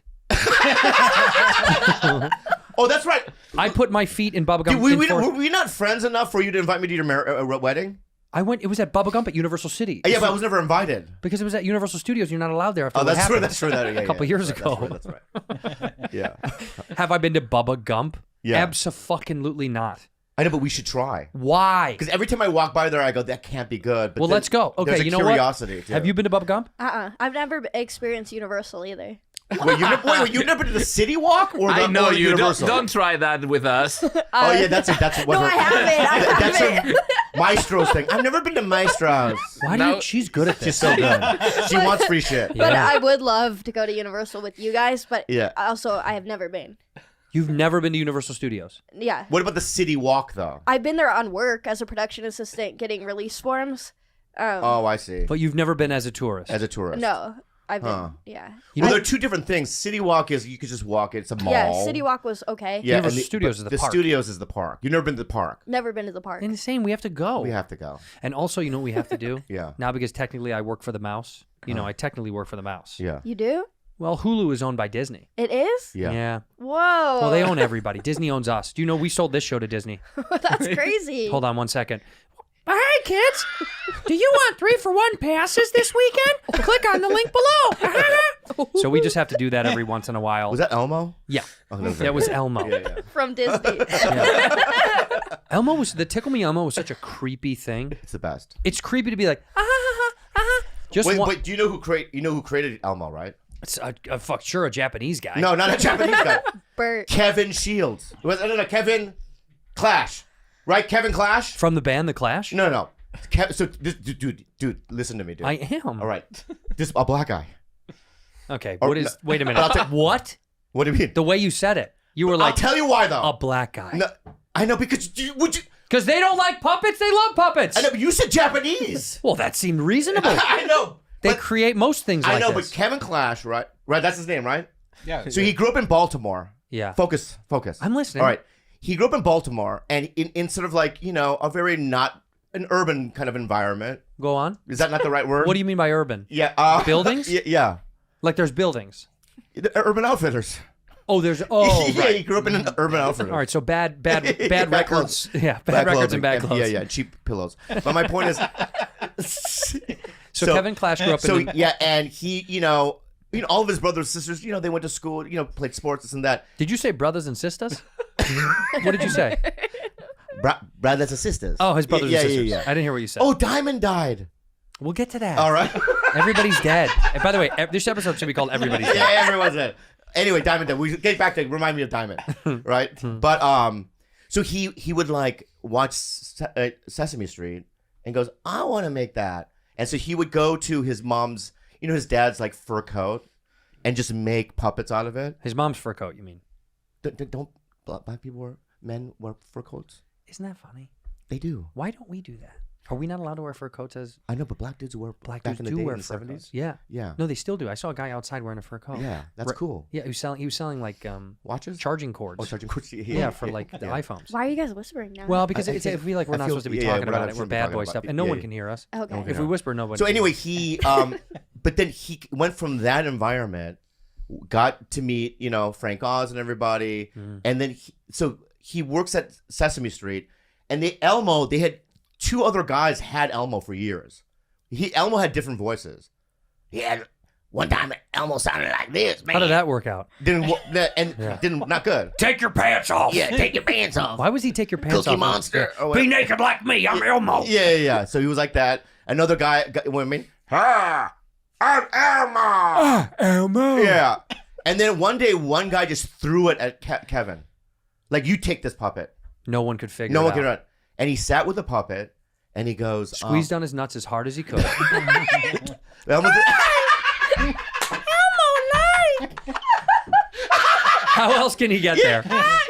Oh, that's right. I put my feet in bubblegum. Dude, were we not friends enough for you to invite me to your wedding? I went. It was at Bubba Gump at Universal City. Yeah, but I was never invited. Because it was at Universal Studios. You're not allowed there after Oh, what that's true. happened That's true. Yeah, a couple years that's ago. Right, that's right. Yeah. Have I been to Bubba Gump? Yeah. Abso-fucking-lutely not. I know, but we should try. Why? Because every time I walk by there, I go, that can't be good. But Well, then let's go. Okay, there's a you know what? curiosity, too. Have you been to Bubba Gump? I've never experienced Universal either. Wait, you've never been to the City Walk or the, I know or the you. Universal? Don't try that with us. Oh yeah, that's what No, I haven't. That's haven't. a Maestro's thing. I've never been to Maestro's. Why do No. you? She's good at this. She's so good. She wants free shit. But Yeah. I would love to go to Universal with you guys, but Yeah. also I have never been. You've never been to Universal Studios. Yeah. What about the City Walk though? I've been there on work as a production assistant getting release forms. Oh, I see. But you've never been as a tourist. As a tourist. No, I've been, Huh. yeah. You Well, know, there are two different things. City Walk is you could just walk it. It's a mall. Yeah, City Walk was okay. Yeah, Universal and Studios but is the park. Studios is the park. You've never been to the park. Never been to the park. insane. We have to go. We have to go. And also, you know what we have to do? Yeah. Now, because technically I work for the mouse. You know, I technically work for the mouse. Yeah. You do? Well, Hulu is owned by Disney. It is? Yeah. Whoa. Well, they own everybody. Disney owns us. Do you know we sold this show to Disney? That's crazy. Hold on 1 second. Hey, kids. Do you want 3-for-1 passes this weekend? Click on the link below. So we just have to do that every once in a while. Was that Elmo? Yeah. Oh, that was That was Elmo. Yeah. From Disney. Elmo was the Tickle Me Elmo was such a creepy thing. It's the best. It's creepy to be like, ah, ah, ah, ah. Just Wait, one. wait. Do you know who created Elmo? Right? It's sure a Japanese guy. No, not a Japanese guy. Bert. Kevin Shields. No, Kevin Clash. Right? Kevin Clash? From the band The Clash. No. So, this, dude, listen to me, dude. I am. All right. This a black guy. Okay. Or- What is? Wait a I'll minute. tell- What? What do you mean? The way you said it, you were I'll like tell you why, though. a black guy. No, I know, because would you? Because they don't like puppets. They love puppets. I know, but you said Japanese. Well, that seemed reasonable. I know. They But- create most things I like know, this. but Kevin Clash, right? Right, that's his name, right? Yeah. So he grew up in Baltimore. Yeah. Focus. I'm listening. All right. He grew up in Baltimore, and in sort of like a very not an urban kind of environment. Go on. Is that not the right word? What do you mean by urban? Yeah. Buildings? Yeah. Like there's buildings. The Urban Outfitters. Oh, there's yeah, right. he grew up in an Urban Outfitters. All right, so bad Bad records. clothes. Yeah, bad records and clothing. bad clothes. Yeah, cheap pillows. But my point is, So Kevin Clash grew up so in. yeah, and he, all of his brothers and sisters, they went to school, played sports, this and that. Did you say brothers and sisters? What did you say? Brothers and sisters. Oh, his brothers yeah, and sisters. Yeah, yeah. I didn't hear what you said. Oh, Diamond died. We'll get to that. All right. Everybody's dead. And by the way, this episode should be called Everybody's Dead. Yeah, everyone's dead. Anyway, Diamond died. We get back to remind me of Diamond, right? But so he would like watch Sesame Street and goes, I want to make that, and so he would go to his mom's, his dad's like fur coat, and just make puppets out of it. His mom's fur coat, you mean? Don't black people men wear fur coats? Isn't that funny? They do. Why don't we do that? Are we not allowed to wear fur coats as I know, but black dudes wear black back dudes in the do day wear in the fur 70s. coats? Yeah. Yeah. No, they still do. I saw a guy outside wearing a fur coat. Yeah, that's cool. Yeah, he was selling like Watches? charging cords. Oh, charging cords. Yeah, for like the Yeah. iPhones. Why are you guys whispering now? Well, because I I think- feel like we're I not feel- supposed to be yeah, talking we're not about it. We're supposed to be bad talking boy about stuff, it. and no Yeah, one yeah. can hear us. Okay. If we whisper, nobody. So can anyway, hear us. he but then he went from that environment, got to meet Frank Oz and everybody, and then he works at Sesame Street, and they had two other guys had Elmo for years. Elmo had different voices. He had one time Elmo sounded like this, man. How did that work out? Didn't not good. Take your pants off. Yeah, take your pants off. Why was he take your pants Cookie off? Monster. Or Be whatever. naked like me. I'm Elmo. Yeah. So he was like that. Another guy, women. I'm Elmo. Elmo. Yeah. And then one day, one guy just threw it at Kevin. Like, you take this puppet. No one could figure No it one out. could run. And he sat with the puppet, and he goes, Squeezed on his nuts as hard as he could. Elmo How else can he get there?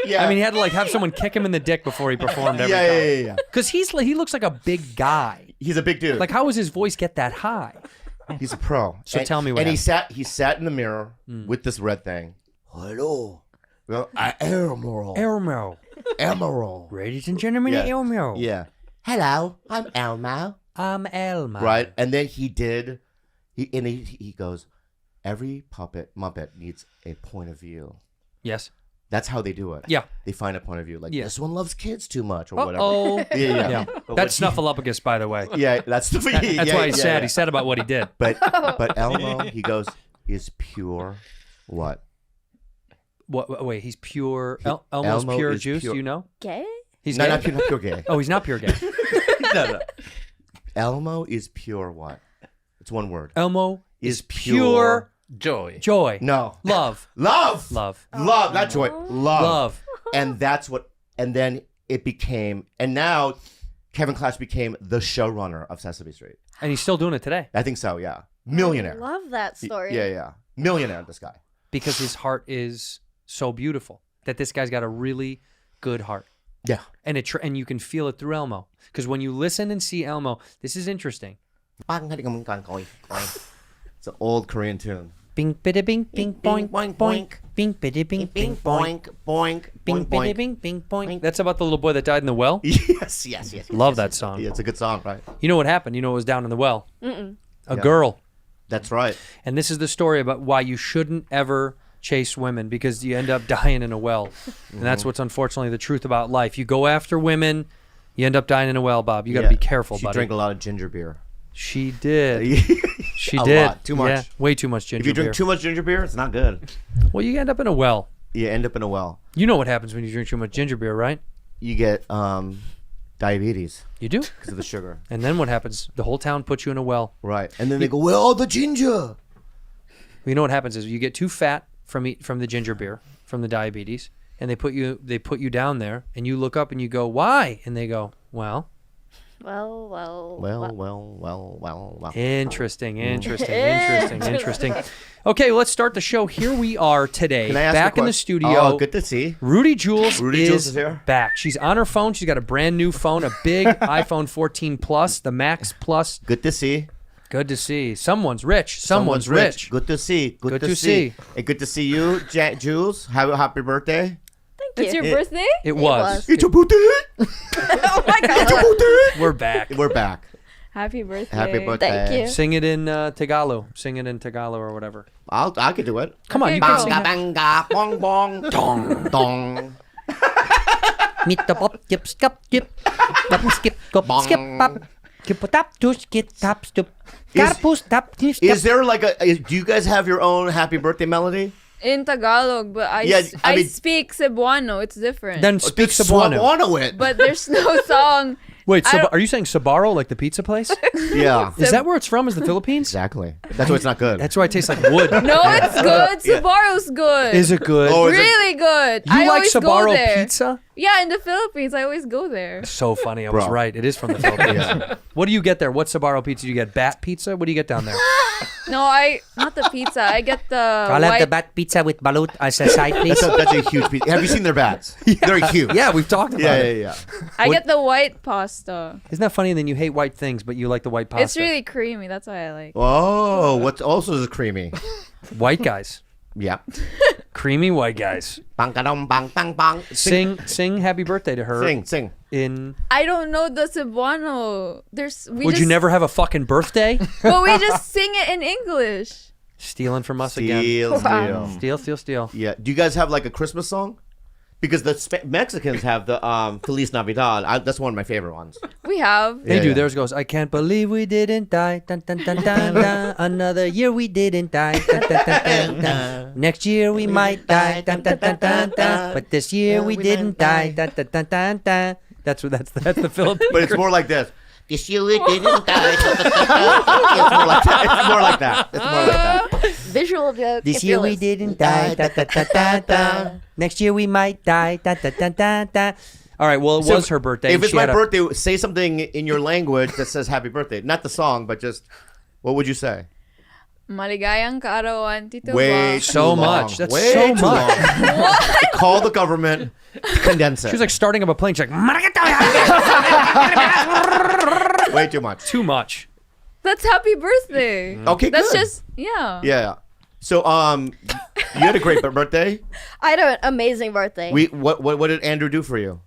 Yeah. I mean, he had to like have someone kick him in the dick before he performed every time. yeah. Because he looks like a big guy. He's a big dude. Like, how does his voice get that high? he's a pro. So tell me what And he sat in the mirror with this red thing. Hello. Well, I Elmo. Elmo. Elmo. Ladies and gentlemen, Yeah. Elmo. Yeah. Hello, I'm Elmo. I'm Elmo. Right? And then he goes, every Muppet needs a point of view. Yes. That's how they do it. Yeah. They find a point of view. Like, Yeah. this one loves kids too much or whatever. Oh. Yeah. But That's what Snuffleupagus, by the way. Yeah, that's the That's why he's sad. He said about what he did. But Elmo, he goes, is pure what? What? Wait, he's pure. Elmo's Elmo pure is juice. pure- You know, Gay? he's No, gay? not pure gay. Oh, he's not pure gay. No. Elmo is pure what? It's one word. Elmo Is is pure Joy. joy. No. Love. Love. Love. Love, not joy. Love. Love. And then it became, and now Kevin Clash became the showrunner of Sesame Street. And he's still doing it today I think so, yeah. Millionaire. Love that story. Yeah. Millionaire, this guy. because his heart is so beautiful. That this guy's got a really good heart. Yeah. And and you can feel it through Elmo. Because when you listen and see Elmo, this is interesting. It's an old Korean tune. Bing biddy bing bing boink boink boink. Bing biddy bing bing boink. boink, Bing biddy bing bing boink. That's about the little boy that died in the well. Yes. Love that song. Yeah, it's a good song, right? You know what happened? You know what was down in the well? A Yeah. girl. That's right. And this is the story about why you shouldn't ever chase women, because you end up dying in a well. And that's what's unfortunately the truth about life. You go after women, you end up dying in a well, Bob. You got to be careful, She buddy. drank a lot of ginger beer. She did. She A did. lot. Too much. Yeah, way too much ginger If you drink beer. too much ginger beer, it's not good. Well, you end up in a well. You end up in a well. You know what happens when you drink too much ginger beer, right? You get diabetes You do. because of the sugar. And then what happens? The whole town puts you in a well. Right. And then they go, where all the ginger? You know what happens is you get too fat from the ginger beer, from the diabetes, and they put you down there, and you look up and you go, why? And they go, well. Well. Interesting. Okay, let's start the show. Here we are today, Can I ask back a in the question? studio. Oh, good to see. Rudy Jules Jules is here? back. She's on her phone. She's got a brand new phone, a big iPhone 14 Plus, the Max Plus. Good to see. Good to see. Someone's rich. Someone's rich. Good to see. Good to see. Hey, good to see you, Jules. Have a happy birthday. Thank It's you. your birthday? It was. It's your birthday. Oh my god. We're back. We're back. Happy birthday. Happy birthday. Thank you. Sing it in Tagalog. Sing it in Tagalog or whatever. I could do it. Come on, Okay, you can go. sing Banga that. banga bong bong dong dong. Meet the pop, skip, skip, skip, Bong. skip, pop. Skip, tap, to skip, tap, stop. Is- Carpus, tap, skip. Is there like do you guys have your own happy birthday melody? In Tagalog, but I, Yeah, I mean- speak Cebuano. It's different. Then speak Cebuano. Cebuano it. but there's no song. Wait, I don't- are you saying Sabaro, like the pizza place? Yeah. Is that where it's from? Is the Philippines? Exactly. That's why it's not good. That's why it tastes like wood. No, it's good. Sabaro's good. Is it good? Oh, is it- really good? You I like always go Sabaro there. pizza? Yeah, in the Philippines, I always go there. So funny. I was Bro. right. It is from the Philippines. What do you get there? What Sabaro pizza do you get? Bat pizza? What do you get down there? No, not the pizza. I get the I'll have the white. bat pizza with balut as a side, please. That's a huge piece. Have you seen their bats? They're huge. Yeah, we've talked about Yeah, it. yeah, I What- get the white pasta. Isn't that funny? And then you hate white things, but you like the white pasta. It's really creamy. That's why I like. Oh, what also is creamy? White guys. Yeah. Creamy white guys. Bang bang bang bang bang. Sing happy birthday to her. Sing. In I don't know the Cebuano. Would you never have a fucking birthday? But we just sing it in English. Stealing from us again. Steal. Yeah. Do you guys have like a Christmas song? Because the Mexicans have the Feliz Navidad. That's one of my favorite ones. We have. They Yeah, do. yeah. Theirs goes, I can't believe we didn't die. Dun, dun, dun, dun, dun. Another year we didn't die. Dun, dun, dun, dun, dun. Next year we might die. Dun, dun, dun, dun, dun. But this year we didn't die. Dun, dun, dun, dun, dun. That's the Philippines. But it's more like this. This year we didn't die. It's more like that. It's more like that. It's more like that. Visual joke. This if year you're we listening. didn't die. Da, da, da, da, da. Next year we might die. Da, da, da, da, da. All right. Well, it So was her birthday. If and it's she my had a- birthday, say something in your language that says happy birthday. Not the song, but just what would you say? Maligayang kaarawan, Tito Way Bob. too So long. much. That's Way so too much. long. Call the government. Condense it. She was like starting up a plane. She's like, way too much. too much. That's happy birthday. Okay, That's good. just yeah. Yeah. So you had a great birthday. I had an amazing birthday. What did Andrew do for you?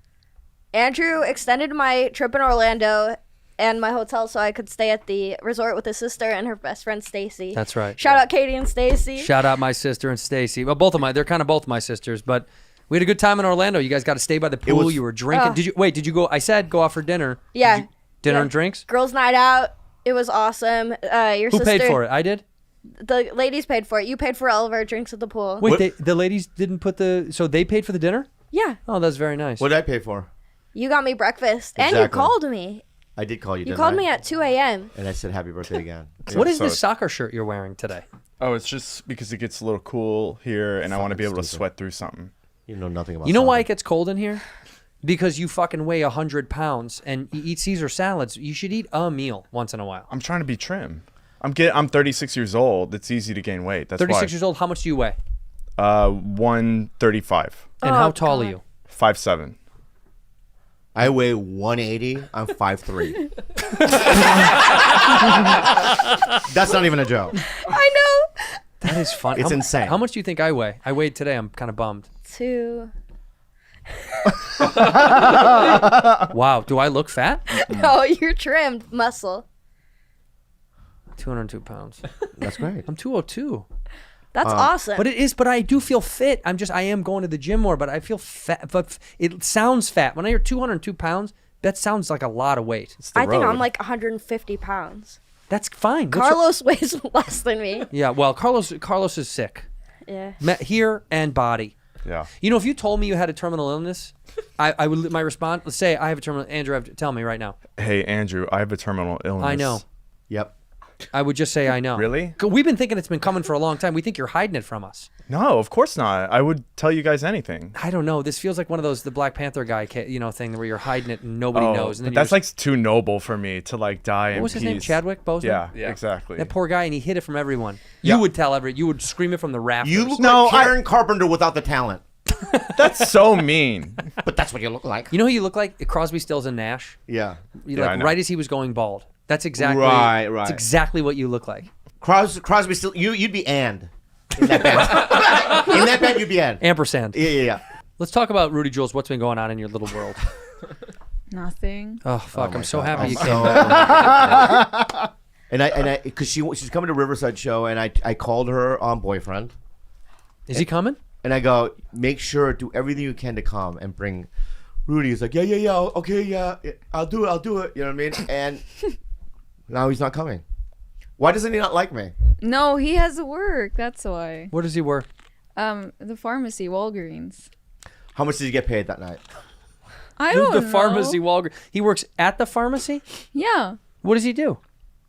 Andrew extended my trip in Orlando and my hotel so I could stay at the resort with his sister and her best friend Stacy. That's right. Shout out Katie and Stacy. Shout out my sister and Stacy. Well, they're kind of both my sisters, but we had a good time in Orlando. You guys got to stay by the pool. was- You were drinking. Oh. Did you go? I said go out for dinner. Yeah. Did you- dinner Yeah. and drinks? Girls' night out. It was awesome. Your Who sister. paid for it? I did. The ladies paid for it. You paid for all of our drinks at the pool. Wait, the ladies didn't put so they paid for the dinner? Yeah. Oh, that's very nice. What did I pay for? You got me breakfast. And you Exactly. called me. I did call you. You didn't called I? me at 2 a.m. And I said happy birthday again. What is so- this soccer shirt you're wearing today? Oh, it's just because it gets a little cool here, and I want to be able to sweat through something. You know nothing about. You know why it soccer. gets cold in here? Because you fucking weigh 100 pounds and you eat Caesar salads. You should eat a meal once in a while. I'm trying to be trim. I'm 36 years old. It's easy to gain weight. That's 36 why. years old. How much do you weigh? 135, And Oh, how tall are God. you? 5'7". I weigh 180. I'm 5'3". That's not even a joke. I know. That is fun. It's insane. How much do you think I weigh? I weighed today. I'm kind of bummed. 2. Wow. Do I look fat? No, you're trimmed. Muscle. 202 pounds. That's great. I'm 202. That's awesome. But I do feel fit. I am going to the gym more, but I feel fat. But it sounds fat. When I hear 202 pounds, that sounds like a lot of weight. It's the I think road. I'm like 150 pounds. That's fine. Carlos weighs less than me. Yeah, well, Carlos is sick. Yeah. Here and body. Yeah. You know, if you told me you had a terminal illness, I would, my response, let's say I have a terminal, Andrew, tell me right now. Hey, Andrew, I have a terminal illness. I know. Yep. I would just say I know. Really? 'Cause we've been thinking it's been coming for a long time. We think you're hiding it from us. No, of course not. I would tell you guys anything. I don't know. This feels like one of those, the Black Panther guy, thing where you're hiding it and nobody knows. And but then that's like too noble for me to like die in what was his peace. name? Chadwick Boseman? Yeah, exactly. That poor guy, and he hid it from everyone. Yeah. You would tell you would scream it from the rafters. You look No, like Karen Carpenter without the talent. That's so mean. But that's what you look like. You know who you look like? Crosby, Stills, and Nash. Yeah. You Yeah, I like know. right as he was going bald. That's exactly Right. That's exactly what you look like. Crosby still. You'd be and in that band. In that band, you'd be and. Ampersand. Yeah. Let's talk about Rudy Jules. What's been going on in your little world? Nothing. Oh fuck! my I'm so God. happy you So- came back. And I, because she's coming to Riverside show, and I called her boyfriend, Is he coming? and I go, make sure do everything you can to come and bring Rudy. He's like, yeah, okay, yeah, I'll do it. You know what I mean? And now he's not coming. Why doesn't he not like me? No, he has to work. That's why. Where does he work? The pharmacy, Walgreens. How much did you get paid that night? I don't The know. pharmacy Walgreens. He works at the pharmacy. Yeah, What does he do?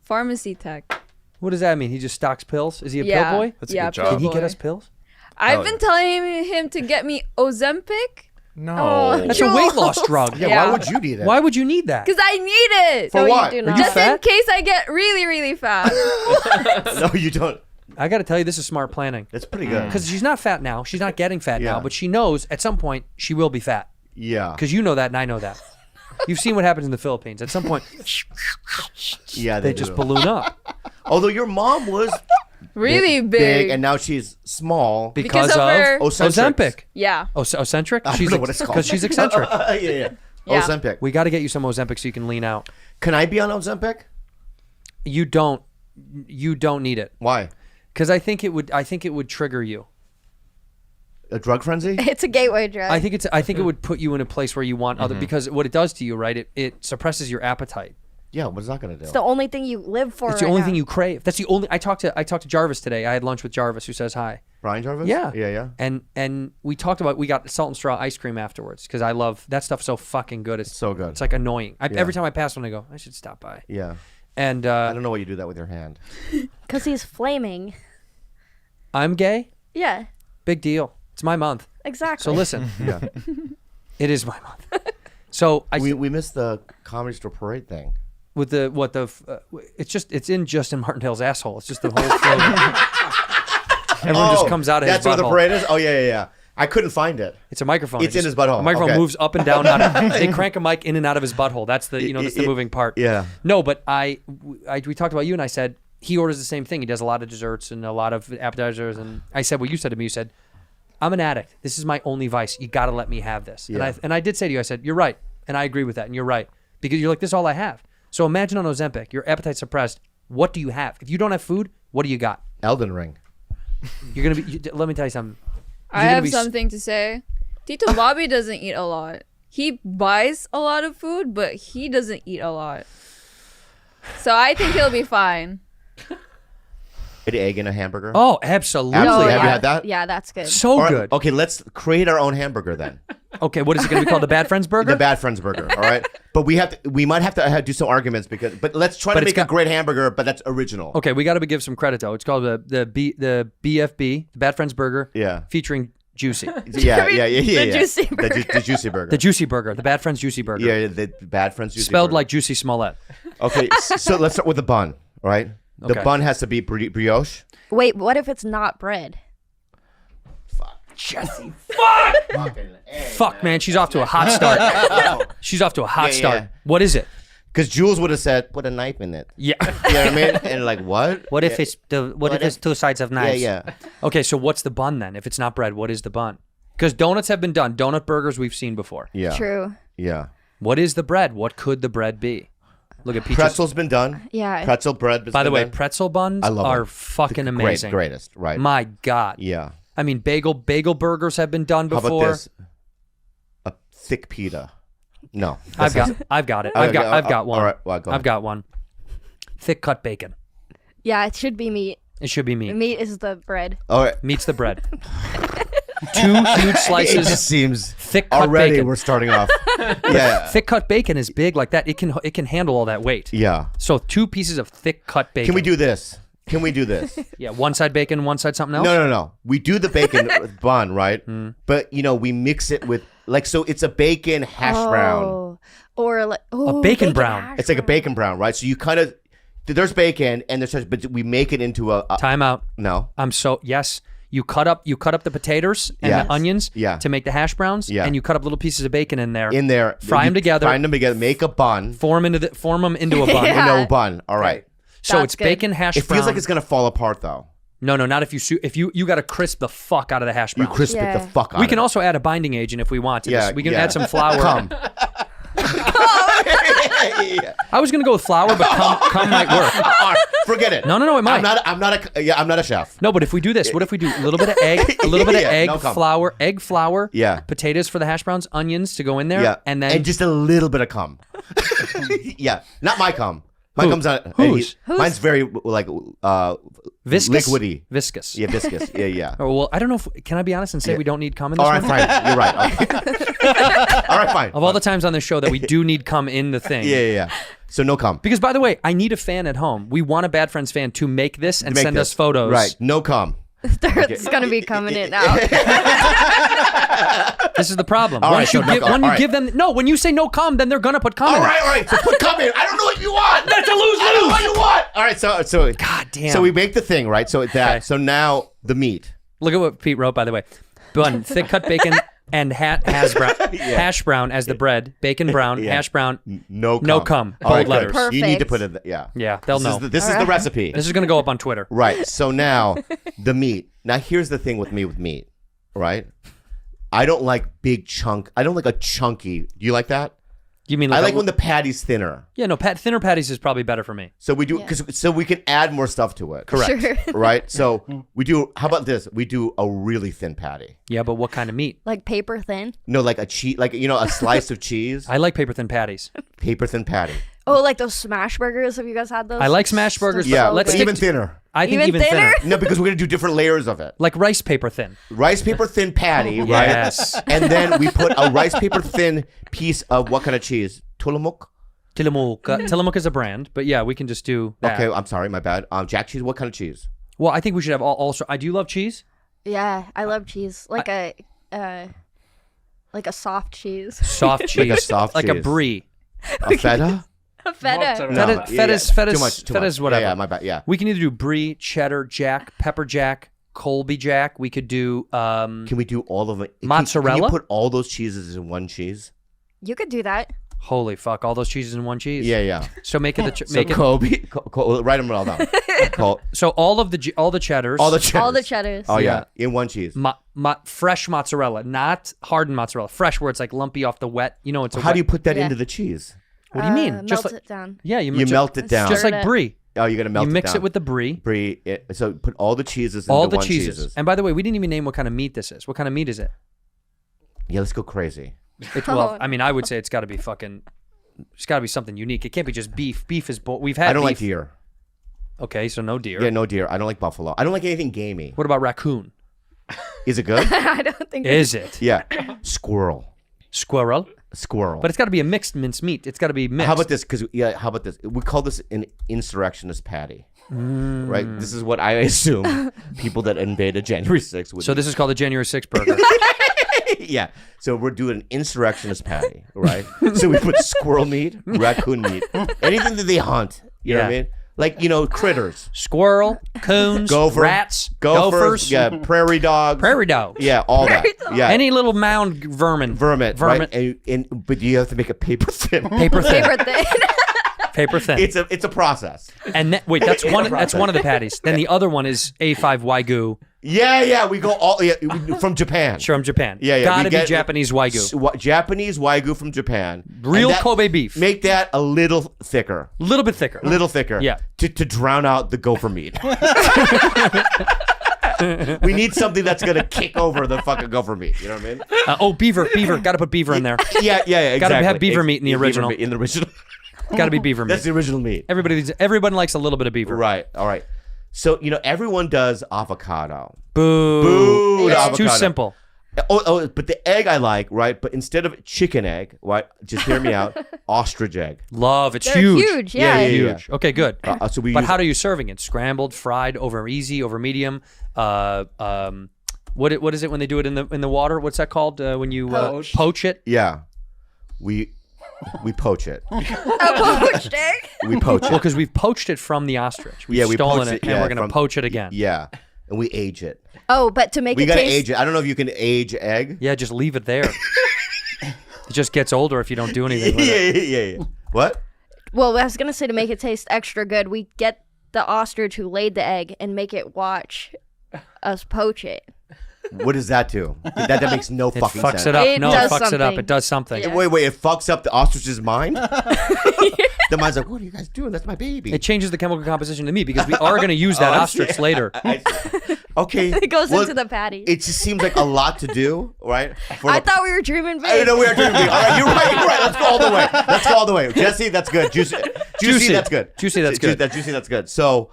pharmacy tech. What does that mean? He just stocks pills? Is he a Yeah, pill boy? That's a yeah, good job. pill Can he get boy. us pills? I've been telling him to get me Ozempic No. That's a weight loss drug. Yeah, Yeah. why would you do that? Why would you need that? because I need it. For No, what? you do Are not. you Just fat? in case I get really, really fat. No, you don't. I got to tell you, this is smart planning. That's pretty good. Because she's not fat now. She's not getting fat Yeah. now, but she knows at some point she will be fat. Yeah. Because you know that and I know that. You've seen what happens in the Philippines. At some point, Yeah, they do. just balloon up. Although your mom was Really big. and now she's small. Because of her- Ozempic. Yeah. Eccentric? I don't know what it's called. Because she's eccentric. Yeah. Yeah. Ozempic. We got to get you some Ozempic so you can lean out. Can I be on Ozempic? You don't need it. Why? Because I think it would trigger you. A drug frenzy? It's a gateway drug. I think it would put you in a place where you want other, because what it does to you, right? It suppresses your appetite. Yeah, what's that gonna do? it's the only thing you live for. It's the right only now. thing you crave. That's the only. I talked to Jarvis today. I had lunch with Jarvis, who says hi. Brian Jarvis? Yeah. Yeah. And we talked about, we got salt and straw ice cream afterwards because I love that stuff. So fucking good. It's So good. It's like annoying. Every time I pass one, I go, I should stop by. Yeah. And I don't know why you do that with your hand. Because he's flaming. I'm gay. Yeah, Big deal. It's my month. exactly. So listen, Yeah. it is my month. So we missed the Comedy Store Parade thing. with it's in Justin Martindale's asshole. It's just the whole thing. Everyone just comes out of his That's where the butthole. parade is? Oh, yeah. I couldn't find it. It's a microphone. It's It in his butthole. A microphone Okay. moves up and down. They crank a mic in and out of his butthole. That's the that's the moving part. Yeah. No, but we talked about you, and I said he orders the same thing. He does a lot of desserts and a lot of appetizers, and I said what you said to me. You said, "I'm an addict. This is my only vice. You got to let me have this." Yeah. And I did say to you, I said, "You're right," and I agree with that, and you're right because you're like, "This is all I have." So imagine on Ozempic, your appetite's suppressed. What do you have? If you don't have food, what do you got? Elden Ring. You're gonna be. Let me tell you something. I You're gonna have be something to say. Tito Bobby doesn't eat a lot. He buys a lot of food, but he doesn't eat a lot. So I think he'll be fine. An egg in a hamburger. Oh, absolutely. Absolutely. Oh, Have you yeah. had that? Yeah, that's good. So All right, good. Okay, let's create our own hamburger then. Okay, what is it going to be called? The Bad Friends Burger? The Bad Friends Burger. All right, but we might have to do some arguments but let's try But to it's make got- a great hamburger, but that's original. Okay, we got to give some credit though. It's called the BFB, the Bad Friends Burger. Yeah. Featuring Juicy, Yeah. The juicy The juicy burger. the Juicy Burger, the Bad Friends Juicy Burger. Yeah, the Bad Friends juicy Spelled burger. like Juicy Smollett. Okay, so let's start with the bun. All right, the Okay. bun has to be brioche. Wait, what if it's not bread? Jesse. Fuck, man, she's off to a hot start. She's off to a hot Yeah, start. yeah. What is it? Because Jules would have said, "Put a knife in it." Yeah. You know what I mean? And like, what? What if it's two sides of knives? Yeah. Okay, so what's the bun then? If it's not bread, what is the bun? Because donuts have been done. Donut burgers we've seen before. Yeah. True. Yeah. What is the bread? What could the bread be? Look at Peaches. Pretzel's been done. Yeah. Pretzel bread. By the way, done. pretzel buns I love are them. fucking amazing. Greatest. Right. My God. Yeah. I mean, bagel burgers have been done How before. about this? A thick pita. No. I've got it. I've got one. All right. Well, go I've ahead. got one. Thick cut bacon. Yeah, it should be meat. It should be meat. Meat is the bread. All right. Meat's the bread. 2 huge It slices. just seems Thick cut already bacon. we're starting off. Yeah. Thick cut bacon is big like that. It can handle all that weight. Yeah. So 2 pieces of thick cut bacon. Can we do this? Yeah, one side bacon, one side something else. No. We do the bacon bun, right? But we mix it with so it's a bacon hash brown. Oh. Or like bacon brown. hash It's like a brown. bacon brown, right? So you kind of there's bacon and but we make it into a Time out. no. Yes. You cut up the potatoes and Yes. the onions Yeah. to make the hash browns, Yeah. and you cut up little pieces of bacon in there. Fry them together. Fry them together. Make a bun. Form them into a bun. Yeah. Into a bun. All right. So That's it's good. bacon hash It brown. feels like it's gonna fall apart though. No, not if you got to crisp the fuck out of the hash You brown. crisp it Yeah. the fuck out. We of can it. also add a binding agent if we want to. Yeah, We can yeah. add some flour. Come. I was gonna go with flour, but cum might work. Forget it. No, it might. I'm not a chef. No, but if we do this, what if we do a little bit of egg, a little bit of Yeah, egg, no cum. flour, Yeah. potatoes for the hash browns, onions to go in there, Yeah. and then just a little bit of cum. Yeah. Not my cum. My cum's not. Whose? Mine's very like viscous, liquidy. viscous. Yeah, viscous. Yeah. Oh, well, I don't know. Can I be honest and say Yeah. we don't need cum in this All right, one? fine. You're right. Okay. All right, fine. Of all the times on this show that we do need cum in the thing. Yeah. So no cum. Because by the way, I need a fan at home. We want a Bad Friends fan to make this and Make send this. us photos. Right. No cum. It's gonna be coming in now. This is the problem. All Once right, you so no give, cum. when you All right. give them when you say no cum, then they're gonna put cum in. All right. So put cum in. I don't know what you want. That's a lose-lose. I don't know what you want. All right. So God damn. So we make the thing right. So Okay. So now the meat. Look at what Pete wrote, by the way. Bun, thick cut bacon and hash brown as the bread. Bacon brown, Yeah. hash brown. No cum. No cum. All right, Bold good. letters. You need to Perfect. put it. Yeah. Yeah, they'll know. This is the recipe. This is gonna go up on Twitter. Right. So now the meat. Now here's the thing with meat. Right. I don't like big chunk. I don't like a chunky. Do you like that? You mean I like like when the patty's thinner. Yeah, no, thinner patties is probably better for me. So we do so we can add more stuff to it. Correct. Sure. Right. So we do. How about this? We do a really thin patty. Yeah, but what kind of meat? Like paper thin. No, like a cheese, like a slice of cheese, I like paper thin patties. paper thin patty. Oh, like those smash burgers. Have you guys had those? I like smash burgers. Yeah, Let's but stick even to- thinner. I think Even even thinner. thinner? No, because we're gonna do different layers of it. Like rice paper thin. Rice paper thin patty, right? Yes. And then we put a rice paper thin piece of what kind of cheese? Tillamook. Tillamook is a brand, but yeah, we can just do that. Okay, I'm sorry, my bad. Jack cheese. What kind of cheese? Well, I think we should have all. I do love cheese. Yeah, I love cheese. Like a soft cheese. Soft cheese. Like a soft like a cheese. brie. A feta? A feta. No, Feta's Too much. feta's whatever. Yeah, my bad. Yeah. We can either do brie, cheddar, jack, pepper jack, Colby jack. We could do Can we do all of it? Can Mozzarella? you put all those cheeses in one cheese? You could do that. holy fuck, all those cheeses in one cheese. Yeah. So make it the make it Kobe, write them all down. so all the cheddars. All the cheddars. All the cheddars. Oh yeah, in one cheese. Fresh mozzarella, not hardened mozzarella. Fresh, where it's like lumpy off the wet. You know, it's a How wet. do you put that Yeah. into the cheese? What do you mean? Melt like it down. yeah, You melt it down. just Stir like it. brie. Oh, you gotta melt You it mix down. it with the brie. brie. So put all the cheeses into All the one cheeses. And by the way, we didn't even name what kind of meat this is. What kind of meat is it? Yeah, let's go crazy. Well, I mean, I would say it's got to be fucking. It's got to be something unique. It can't be just beef. Beef is we've had. I don't beef. like deer. Okay, so no deer. Yeah, no deer. I don't like buffalo. I don't like anything gamey. What about raccoon? Is it good? I don't think. Is it Yeah. Squirrel. squirrel? Squirrel. But it's got to be a mixed mince meat. It's got to be mixed. How about this? How about this? We call this an insurrectionist patty. Right? This is what I assume people that invaded January 6th would So eat. this is called the January 6th burger. Yeah. So we're doing an insurrectionist patty, right? So we put squirrel meat, raccoon meat, anything that they hunt. You know what I Yeah. mean? Like, critters. Squirrel, coons, Gopher, rats, gophers. Yeah, prairie dogs. prairie dogs. Yeah, all that. Yeah. Any little mound vermin. vermin. Vermin. Right? But you have to make it paper thin. Paper thin. Favorite thing. Paper thin. It's a process. And wait, that's one of the patties. Then the other one is A5 Wagyu Yeah. We go all from Japan. from Japan. Yeah. Gotta we be get Japanese Wagyu. Japanese Wagyu from Japan. Real And that- Kobe beef. Make that a little thicker. A little bit thicker. Yeah. To drown out the gopher meat. We need something that's gonna kick over the fucking gopher meat. You know what I mean? Beaver. Gotta put beaver in there. Yeah. Exactly. Gotta have beaver meat in the Beaver original. meat in the original. Gotta be beaver meat. That's the original meat. Everybody likes a little bit of beaver. Right. All right. So everyone does avocado. Boo. Boo. It's avocado. too simple. Oh, but the egg I like, right? But instead of chicken egg, right? Just hear me out. Ostrich egg. Love. It's They're huge. Yeah. Yeah. Huge. Okay, good. So we. But use, how are you serving it? Scrambled, fried, over easy, over medium. What is it when they do it in the water? What's that called? When you poach it? Yeah. We poach it. A poached egg. We poach Well, it. because we've poached it from the ostrich. We've Yeah, we stolen poached it, it, and yeah, we're gonna from- poach it again. Yeah. and we age it. Oh, but to make We it gotta taste. age it. I don't know if you can age egg. Yeah, just leave it there. It just gets older if you don't do anything with it. Yeah. What? Well, I was gonna say to make it taste extra good, we get the ostrich who laid the egg and make it watch us poach it. What does that do? That makes no It fucking fucks sense. it up. It No, it does fucks it up. something. It does something. Yeah. Wait, it fucks up the ostrich's mind? The mind's like, what are you guys doing? That's my baby. It changes the chemical composition to me because we are going to use that ostrich later. Okay. It goes well, into the patty. It just seems like a lot to do, right? I thought we were dreaming big. I know we are doing big. All right, you're right. Let's go all the way. Let's go all the way. Jesse, that's good. Juicy, that's good. Juicy, that's good. Juicy, that's good. So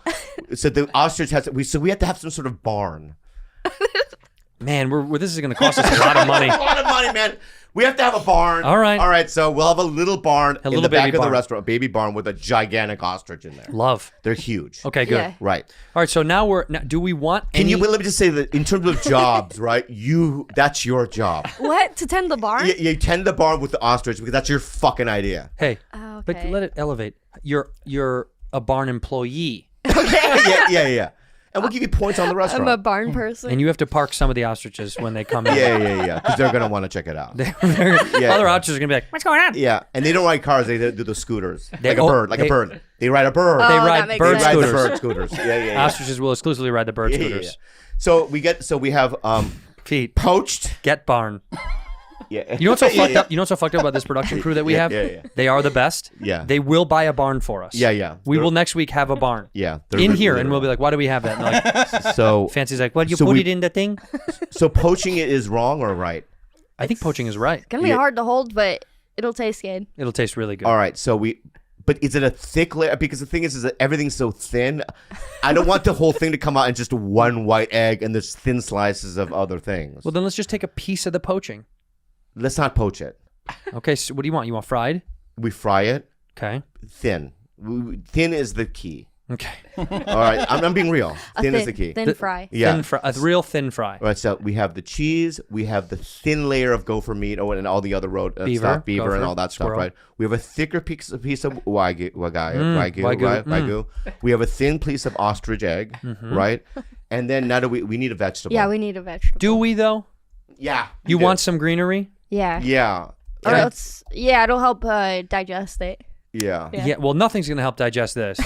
the ostrich has. We have to have some sort of barn. Man, this is going to cost us a lot of money. A lot of money, man. We have to have a barn. All right. So we'll have a little barn in little the back baby of the barn. restaurant, a baby barn with a gigantic ostrich in there. Love. They're huge. Okay, good. Yeah. Right. All right, so now do we want Can any... let me just say that in terms of jobs, right? That's your job. What? To tend the barn? You tend the barn with the ostrich because that's your fucking idea. Hey, Oh, but okay. let it elevate. You're a barn employee, Yeah. And we'll give you points on the I'm restaurant. a barn person. and you have to park some of the ostriches when they come in. Yeah. Because they're gonna want to check it out. Other ostriches are going to be like, what's going on? Yeah, and they don't ride cars; they do the scooters, They- like a oh, bird, like they- a bird. They ride a bird. They Oh, that ride makes bird sense. ride the scooters. bird scooters. Yeah. Ostriches will exclusively ride the bird Yeah. scooters. So we have Pete, poached. get barn. Yeah. You know what's so fucked up? You know what's so fucked up about this production crew that we have? Yeah. They are the best. Yeah. They will buy a barn for us. Yeah. We will next week have a barn. Yeah. In here, and we'll be like, why do we have that? And they're like, So Fancy's like, well, you So put we- it in the thing? so poaching it is wrong or right? I think poaching is right. It's gonna be Yeah. hard to hold, but it'll taste good. It'll taste really good. All right. But is it a thick layer? Because the thing is that everything's so thin. I don't want the whole thing to come out in just one white egg and there's thin slices of other things. Well, then let's just take a piece of the poaching. Let's not poach it. Okay, so what do you want? You want fried? We fry it Okay. thin. Thin is the key. Okay. All right. I'm being real. Thin is the key. Thin fry. Yeah. A real thin fry. All right, so we have the cheese, we have the thin layer of gopher meat, and all the other road Beaver, stuff, beaver, gopher, and all that squirrel. stuff, right? We have a thicker piece of wagyu, wagyu, wagyu. We have a thin piece of ostrich egg, right? And then now we need a vegetable. Yeah, we need a vegetable. Do we though? Yeah. You do. want some greenery? Yeah. Yeah. Or else, it'll help digest it. Yeah. Yeah. Well, nothing's gonna help digest this.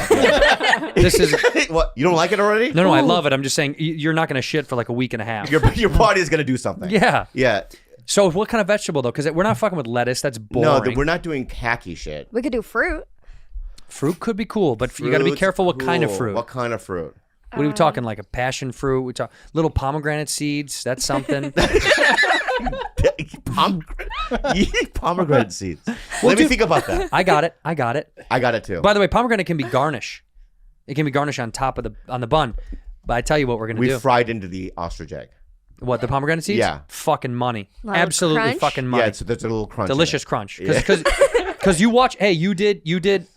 This is What? You don't like it already? no. I love it. I'm just saying you're not gonna shit for like a week and a half. Your body is gonna do something. Yeah. Yeah. So what kind of vegetable though? Because we're not fucking with lettuce. That's No, boring. we're not doing hacky shit. We could do fruit. Fruit could be cool, but you got to be Fruit's careful what kind of cool. fruit. What kind of fruit? What are we talking? Like a passion fruit? We talk little pomegranate seeds. That's something. Pomegranate seeds. Let me think about that. I got it. I got it too. By the way, pomegranate can be garnish. It can be garnish on top of the bun. But I tell you what we're gonna We do. fried into the ostrich egg. What, the pomegranate seeds? Yeah. Fucking money. Little Absolutely crunch? fucking money. Yeah, so there's a little crunch. in Delicious it. crunch. Yeah. Because you watch. Hey, you did.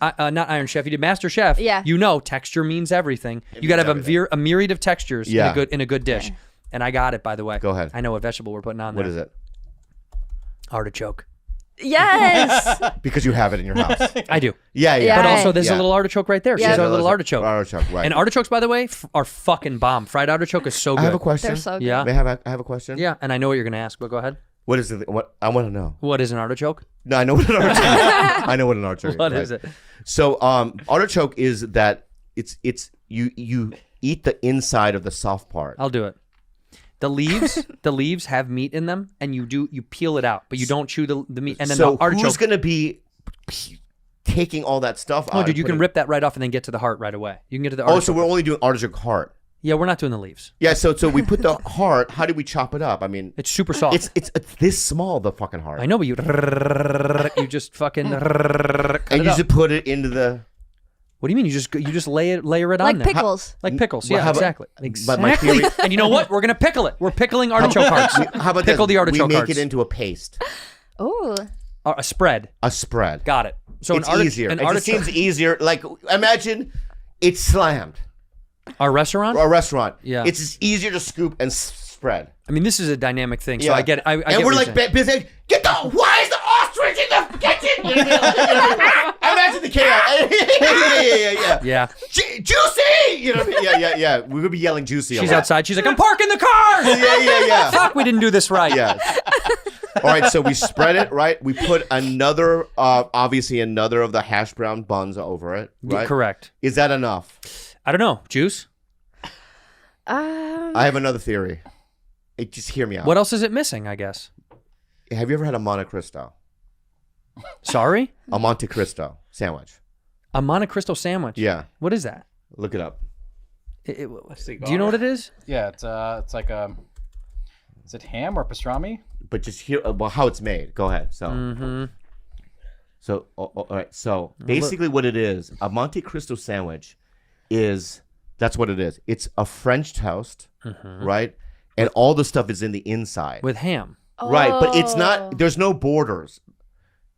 Not Iron Chef. You did Master Chef. Yeah. You know, texture means everything. You got to have a myriad of textures Yeah. in a good dish. And I got it, by the way. Go ahead. I know what vegetable we're putting on there. What is it? Artichoke. Yes. Because you have it in your house. I do. Yeah. Yeah. But also, there's Yeah. a little artichoke right there. Yeah. She's our there's little a- artichoke. Artichoke, right. And artichokes, by the way, are fucking bomb. Fried artichoke is so good. I have a question. They're so good. Yeah. May I have a question? Yeah, and I know what you're going to ask, but go ahead. What is it? What I want to know. What is an artichoke? No, I know what an artichoke is. I know what an artichoke What right? is it? So, artichoke is that it's you eat the inside of the soft part. I'll do it. The leaves have meat in them, and you peel it out, but you don't chew the meat. And then so the artichoke. who's gonna be taking all that stuff out? Oh, dude, and you can putting- rip that right off and then get to the heart right away. You can get to the Oh, artichoke. so we're only doing artichoke heart. Yeah, we're not doing the leaves. Yeah, so we put the heart. How do we chop it up? I mean, It's super soft. it's this small, the fucking heart. I know, but you just fucking cut And it you up. just put it into the. What do you mean? You just layer it on Like there. pickles. Like pickles. Well, Yeah, how about- exactly. but my Exactly. theory- And you know what? We're gonna pickle it. We're pickling artichoke hearts. How about pickle this? the artichoke We make hearts? it into a paste, Oh. A spread. a spread. Got it. So It's an easier. An It just artichoke. seems easier. Like imagine it's slammed. Our restaurant. Or a restaurant. Yeah. It's just easier to scoop and spread. I mean, this is a dynamic thing, so Yeah. I get it. I and get we're what like you're saying. busy. Get the. Why is the ostrich in the kitchen? Imagine the chaos. yeah. Yeah. Juicy! You know what I mean? Yeah. We would be yelling juicy. She's outside. She's like, I'm parking the car. Yeah. Fuck, we didn't do this right. Yeah. All right, so we spread it, right? We put another, obviously another of the hash brown buns over it, right? Correct. Is that enough? I don't know. Juice? I have another theory. Just hear me out. What else is it missing, I guess? Have you ever had a Monte Cristo? Sorry? A Monte Cristo sandwich. A Monte Cristo sandwich? Yeah. What is that? Look it up. Do you know what it is? Yeah, it's like a. Is it ham or pastrami? But just hear how it's made. Go ahead. So, all right. So basically, what it is, a Monte Cristo sandwich that's what it is. It's a French toast, right? And all the stuff is in the inside, With ham. right? But it's not. There's no borders.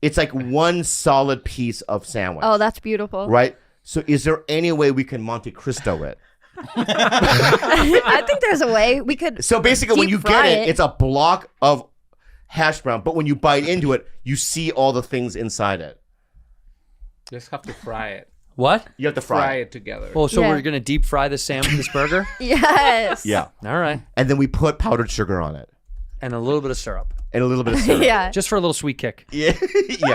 It's like one solid piece of sandwich. Oh, that's beautiful. right. So, is there any way we can Monte Cristo it? I think there's a way we could. So basically, when deep you fry get it, it's a block of hash brown. But when you bite into it, you see all the things inside it. Just have to fry it. What? You have to Fry fry it. it together. Oh, so Yeah. we're going to deep fry this this burger? Yes. Yeah. All right. And then we put powdered sugar on it And a little bit of syrup. and a little bit of syrup. Yeah. Just for a little sweet kick. Yeah.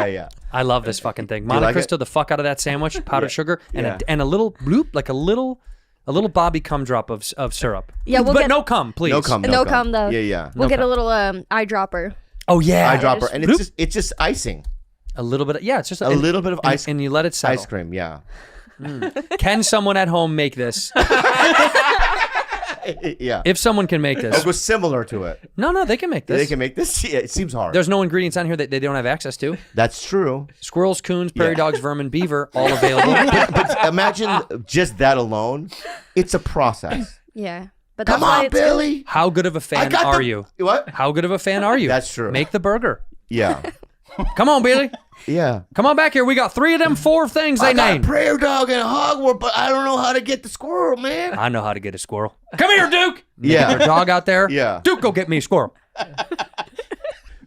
Yeah. I love this fucking thing. you Monte like Cristo, it? the fuck out of that sandwich, powdered sugar, and Yeah. and a little bloop, like a little Bobby cum drop of syrup. Yeah, we'll but get- no cum, please. No cum. No cum, though. Yeah. We'll No get a cum. little eyedropper. Oh yeah, Eyedropper, and Bloop. it's just icing. a little bit. It's just A little bit of and, ice. and you let it settle. Ice cream. Yeah. Can someone at home make this? Yeah. If someone can make It this, was similar to it. no, they can make this. They can make this. Yeah, it seems hard. There's no ingredients on here that they don't have access to. That's true. Squirrels, coons, prairie Yeah. dogs, vermin, beaver, all available. But imagine just that alone. It's a process. Yeah. But that's Come why on, it's good. Billy. How good of a fan are you? What? How good of a fan are you? That's true. Make the burger. Yeah. Come on, Billy. Yeah. Come on back here. We got 3 of them 4 things they I got named. prairie dog and hogwarts, but I don't know how to get the squirrel, man. I know how to get a squirrel. Come here, Duke. Yeah. Your dog out there. Yeah. Duke, go get me a squirrel.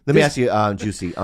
Let me ask you, Juicy.